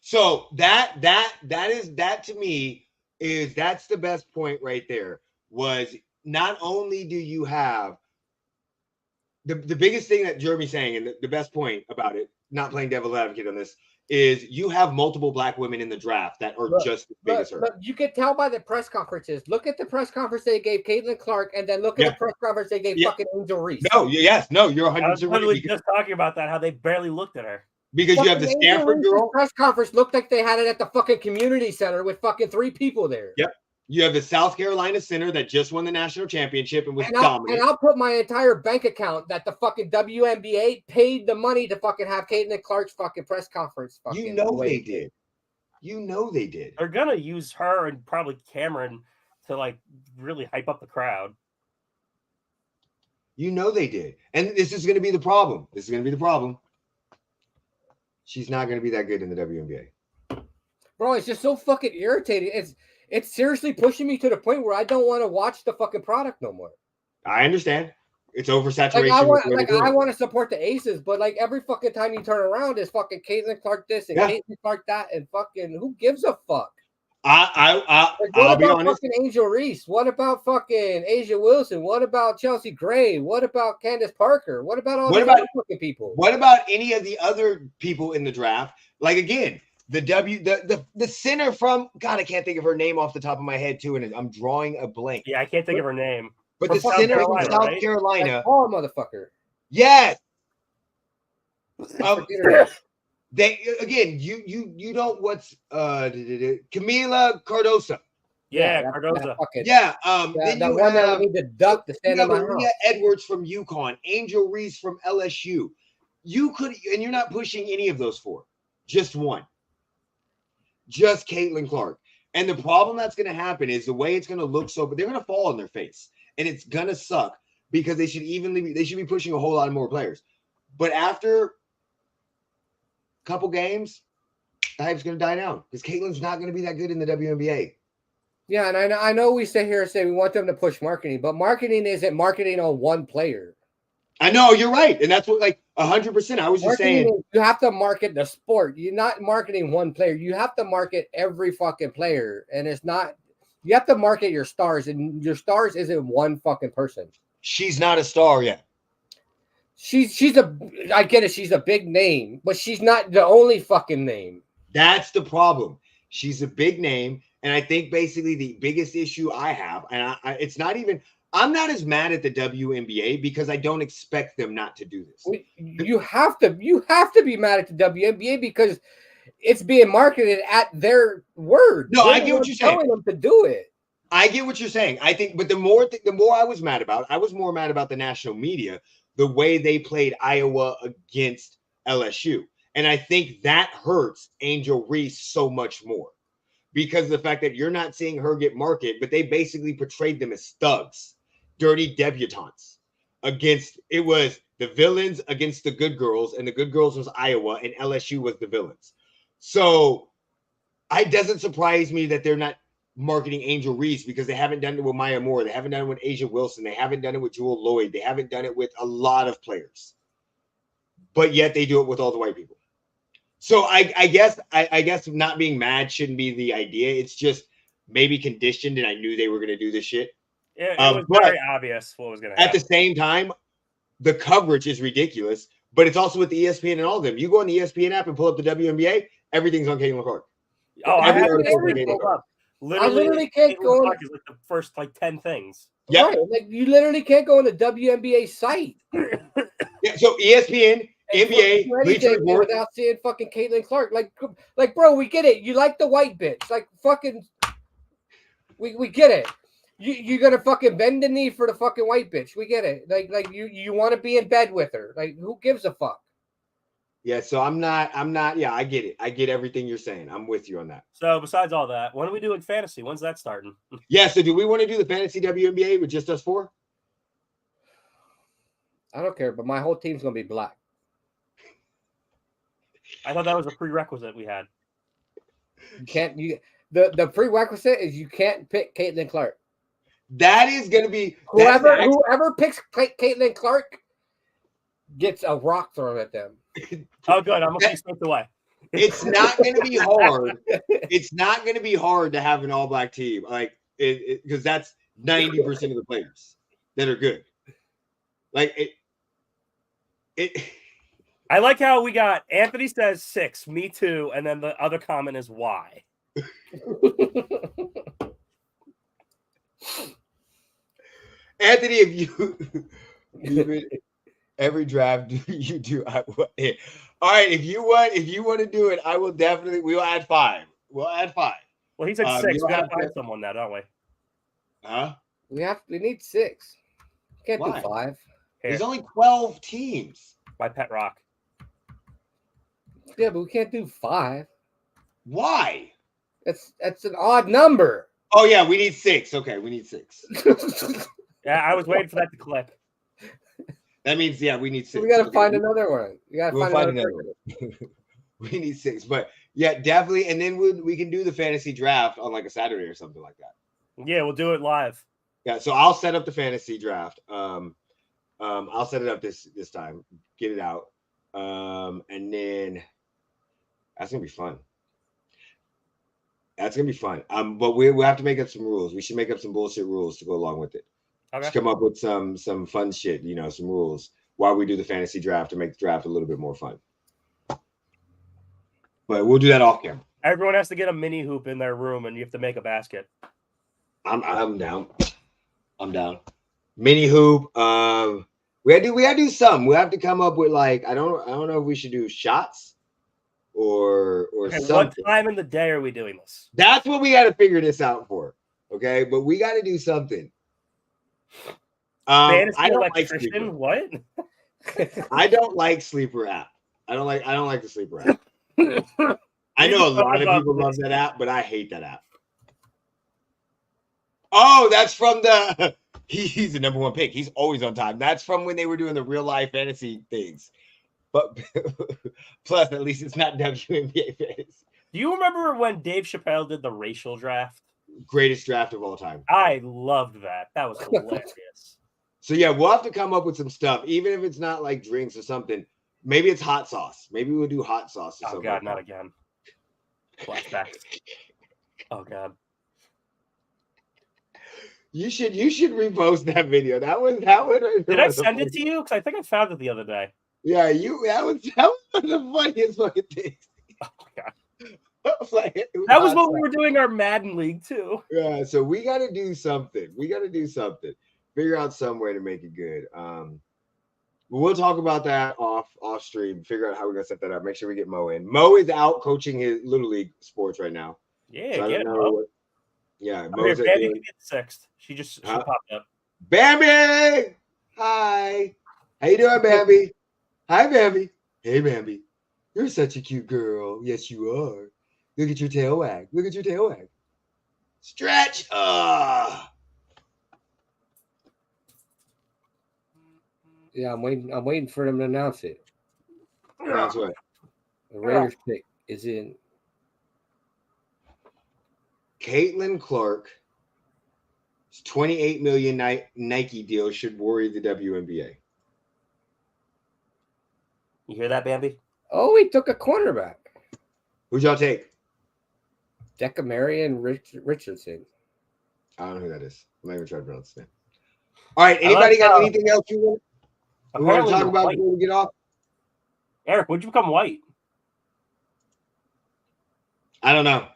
So that to me that's the best point right there. Was not only do you have the biggest thing that Jeremy's saying, and the best point about it, not playing devil's advocate on this, is you have multiple black women in the draft that are just as big as her. But you can tell by the press conferences. Look at the press conference they gave Caitlin Clark, and then look at the press conference they gave fucking Angel Reese. No, you're 100% I was literally right. just talking about that, how they barely looked at her. Because you have the Stanford girl. Press conference looked like they had it at the fucking community center with fucking 3 people there. Yep. You have the South Carolina center that just won the national championship and was dominant. And I'll put my entire bank account that the fucking WNBA paid the money to fucking have Caitlin Clark's fucking press conference. You know they did. You know they did. They're gonna use her and probably Cameron to like really hype up the crowd. You know they did. And this is going to be the problem. She's not going to be that good in the WNBA. Bro, it's just so fucking irritating. It's seriously pushing me to the point where I don't want to watch the fucking product no more. I understand. It's oversaturation. I want to support the Aces, but like every fucking time you turn around, is fucking Caitlin Clark this and Caitlin Clark that, and fucking who gives a fuck? I'll be honest. Fucking Angel Reese? What about fucking Asia Wilson? What about Chelsea Gray? What about Candace Parker? What about all these other fucking people? What about any of the other people in the draft? Like again, the center from God, I can't think of her name off the top of my head too, and I'm drawing a blank. Yeah, I can't think of her name. But the center from South Carolina, oh motherfucker, yes. They again, you don't what's Camila Cardoso. Yeah, Cardoso. Then the you one have that we need to duck to stand on my house. Edwards from UConn, Angel Reese from LSU. You could, and you're not pushing any of those 4, just one, just Caitlin Clark. And the problem that's going to happen is the way it's going to look but they're going to fall on their face, and it's going to suck because they should be pushing a whole lot more players. But after couple games, the hype's going to die down because Caitlin's not going to be that good in the WNBA. Yeah, and I know we sit here and say we want them to push marketing, but marketing isn't marketing on one player. I know, you're right. And that's what, like, 100%. I was just saying. You have to market the sport. You're not marketing one player. You have to market every fucking player. And it's not, you have to market your stars, and your stars isn't one fucking person. She's not a star yet. I get it. She's a big name, but she's not the only fucking name. That's the problem. She's a big name. And I think basically the biggest issue I have, and it's not even, I'm not as mad at the WNBA because I don't expect them not to do this. You have to be mad at the WNBA because it's being marketed at their word. No, I get what you're saying. Telling them to do it. I get what you're saying. I think, but the more I was mad about, I was more mad about the national media, the way they played Iowa against LSU. And I think that hurts Angel Reese so much more because of the fact that you're not seeing her get market, but they basically portrayed them as thugs, dirty debutantes it was the villains against the good girls, and the good girls was Iowa and LSU was the villains. So it doesn't surprise me that they're not marketing Angel Reese because they haven't done it with Maya Moore. They haven't done it with Asia Wilson. They haven't done it with Jewel Lloyd. They haven't done it with a lot of players, but yet they do it with all the white people. So I guess not being mad shouldn't be the idea. It's just maybe conditioned, and I knew they were going to do this shit. It was very obvious what was going to happen. At the same time, the coverage is ridiculous, but it's also with the ESPN and all of them. You go on the ESPN app and pull up the WNBA, everything's on Caitlin Clark. Oh, I literally can't go on like the first 10 things. Yeah, right. Like you literally can't go on the WNBA site. Yeah, so ESPN, NBA, Bleacher Report without seeing fucking Caitlin Clark. Like, bro, we get it. You like the white bitch. Like, fucking, we get it. You're gonna fucking bend the knee for the fucking white bitch. We get it. Like you want to be in bed with her. Like, who gives a fuck? Yeah, so I'm not. Yeah, I get it. I get everything you're saying. I'm with you on that. So besides all that, when are we doing fantasy? When's that starting? Yeah, so do we want to do the fantasy WNBA with just us 4? I don't care, but my whole team's gonna be black. I thought that was a prerequisite we had. The prerequisite is you can't pick Caitlin Clark. That is going to be whoever picks Caitlin Clark gets a rock thrown at them. Oh, good. I'm gonna be slipped away. It's not going to be hard. It's not going to be hard to have an all-black team, like because that's 90% of the players that are good. Like it. I like how we got Anthony says 6, me too, and then the other comment is why. Anthony, if every draft you do, all right. If you want to do it, I will definitely. We'll add 5. We'll add 5. Well, he said 6. You We gotta have find to- someone now, don't we? Huh? We need 6. Can't Why? do 5. Here, There's only 12 teams. my pet rock. Yeah, but we can't do 5. Why? That's an odd number. Oh yeah, we need 6. Okay, we need 6. Yeah, I was waiting for that to click. That means we need 6. We gotta Okay, find another one. You gotta We'll find find another another person. one. We need 6, but yeah, definitely. And then we can do the fantasy draft on like a Saturday or something like that. Yeah, we'll do it live. Yeah, so I'll set up the fantasy draft. I'll set it up this time, get it out, and then that's gonna be fun. That's gonna be fun. But we'll have to make up some rules. We should make up some bullshit rules to go along with it. Okay. Just come up with some fun shit, some rules while we do the fantasy draft to make the draft a little bit more fun. But we'll do that off camera. Everyone has to get a mini hoop in their room, and you have to make a basket. I'm down. I'm down. Mini hoop. We gotta do something. We have to come up with like I don't know if we should do shots or Okay, something. what time in the day are we doing this? That's what we got to figure this out for. Okay, but we got to do something. Fantasy I don't like electrician? sleeper. What? I don't like sleeper app. I don't like the sleeper app. I know a lot of people love that app, but I hate that app. Oh, that's from the. He's the number 1 pick. He's always on time. That's from when they were doing the real life fantasy things. But plus, at least it's not WNBA fantasy. Do you remember when Dave Chappelle did the racial draft? Greatest draft of all time. I loved that. That was hilarious. So yeah, we'll have to come up with some stuff, even if it's not like drinks or something. Maybe it's hot sauce. Maybe we'll do hot sauce or Oh something. God, like not that. again. Flashbacks. Oh God. You should repost that video. That was Did I send it to you? Because I think I found it the other day. Yeah, that was one of the funniest fucking things. Oh God. Like, That was when we were doing our Madden League too. Yeah, so we got to do something. Figure out some way to make it good. But we'll talk about that off stream. Figure out how we're gonna set that up. Make sure we get Mo in. Mo is out coaching his little league sports right now. Yeah, So I get don't it, know bro. Yeah, Oh, here, Mo's Bambi can be the 6th. She Huh? popped up. Bambi. Hi. How you doing, Bambi? Hi, Bambi. Hey, Bambi. You're such a cute girl. Yes, you are. Look at your tail wag. Look at your tail wag. Stretch. Yeah, I'm waiting for them to announce it. That's what. The Raiders pick is in. Caitlin Clark's $28 million Nike deal should worry the WNBA. You hear that, Bambi? Oh, he took a cornerback. Who'd y'all take? Decca Marion Richardson. I don't know who that is. I'm not even trying to pronounce his name. All right. Anybody got anything else you want to Apparently talk you're about white. before we get off? Eric, when'd you become white? I don't know.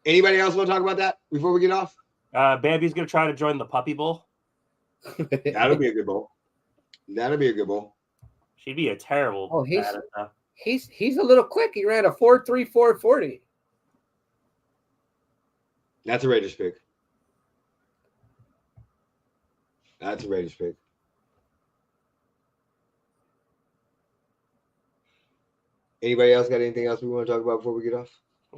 Anybody else want to talk about that before we get off? Bambi's gonna try to join the Puppy Bowl. That'll be a good bowl. That'll be a good bowl. She'd be a terrible. Oh, he's- bat at that. He's a little quick. He ran a 4.3 4.40. That's a Raiders pick. That's a Raiders pick. Anybody else got anything else we want to talk about before we get off?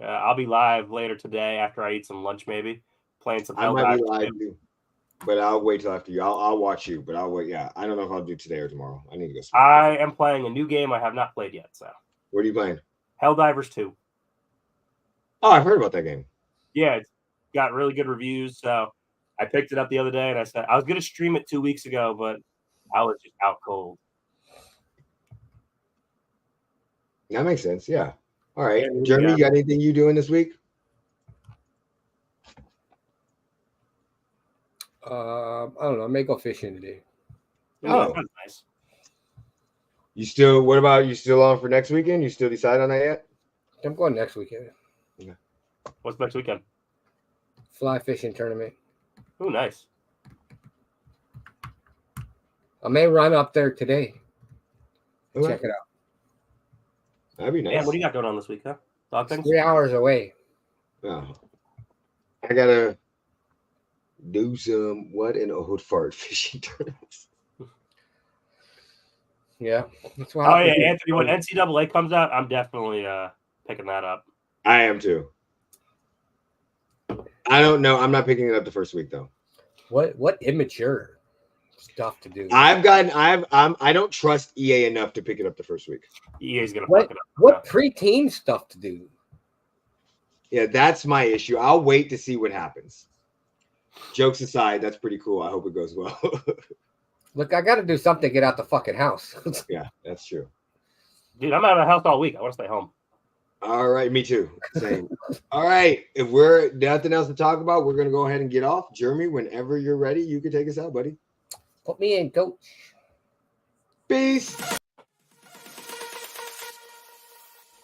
I'll be live later today after I eat some lunch, maybe playing some. I might be Helldivers live too. too, but I'll wait till after you. I'll watch you, but I'll wait. Yeah, I don't know if I'll do today or tomorrow. I need to go sleep. I am playing a new game I have not played yet. So What are you playing? Helldivers 2. Oh, I've heard about that game. Yeah, it's got really good reviews. So I picked it up the other day, and I said I was going to stream it 2 weeks ago, but I was just out cold. That makes sense. Yeah. All right, Yeah, Jeremy, yeah. you got anything you doing this week? I don't know. I may go fishing today. Ooh, Oh. that sounds nice. You still? What about you? Still on for next weekend? You still decide on that yet? I'm going next weekend. What's next weekend? Fly fishing tournament. Oh, nice. I may run up there today. Okay. Check it out. That'd be nice. Yeah, what do you got going on this week, huh? Dog It's things? 3 hours away. Oh. I gotta do some what in old fart fishing tournaments. Yeah. That's what Oh, happened. yeah, Anthony, when NCAA comes out, I'm definitely picking that up. I am too. I don't know. I'm not picking it up the first week though. What immature stuff to do. I don't trust EA enough to pick it up the first week. EA's going to What- fuck it up. What preteen stuff to do? Yeah, that's my issue. I'll wait to see what happens. Jokes aside, that's pretty cool. I hope it goes well. Look, I got to do something to get out the fucking house. Yeah, that's true. Dude, I'm out of the house all week. I want to stay home. All right, me too. Same. All right, if we're nothing else to talk about, we're gonna go ahead and get off. Jeremy, whenever you're ready, you can take us out, buddy. Put me in, coach. Peace.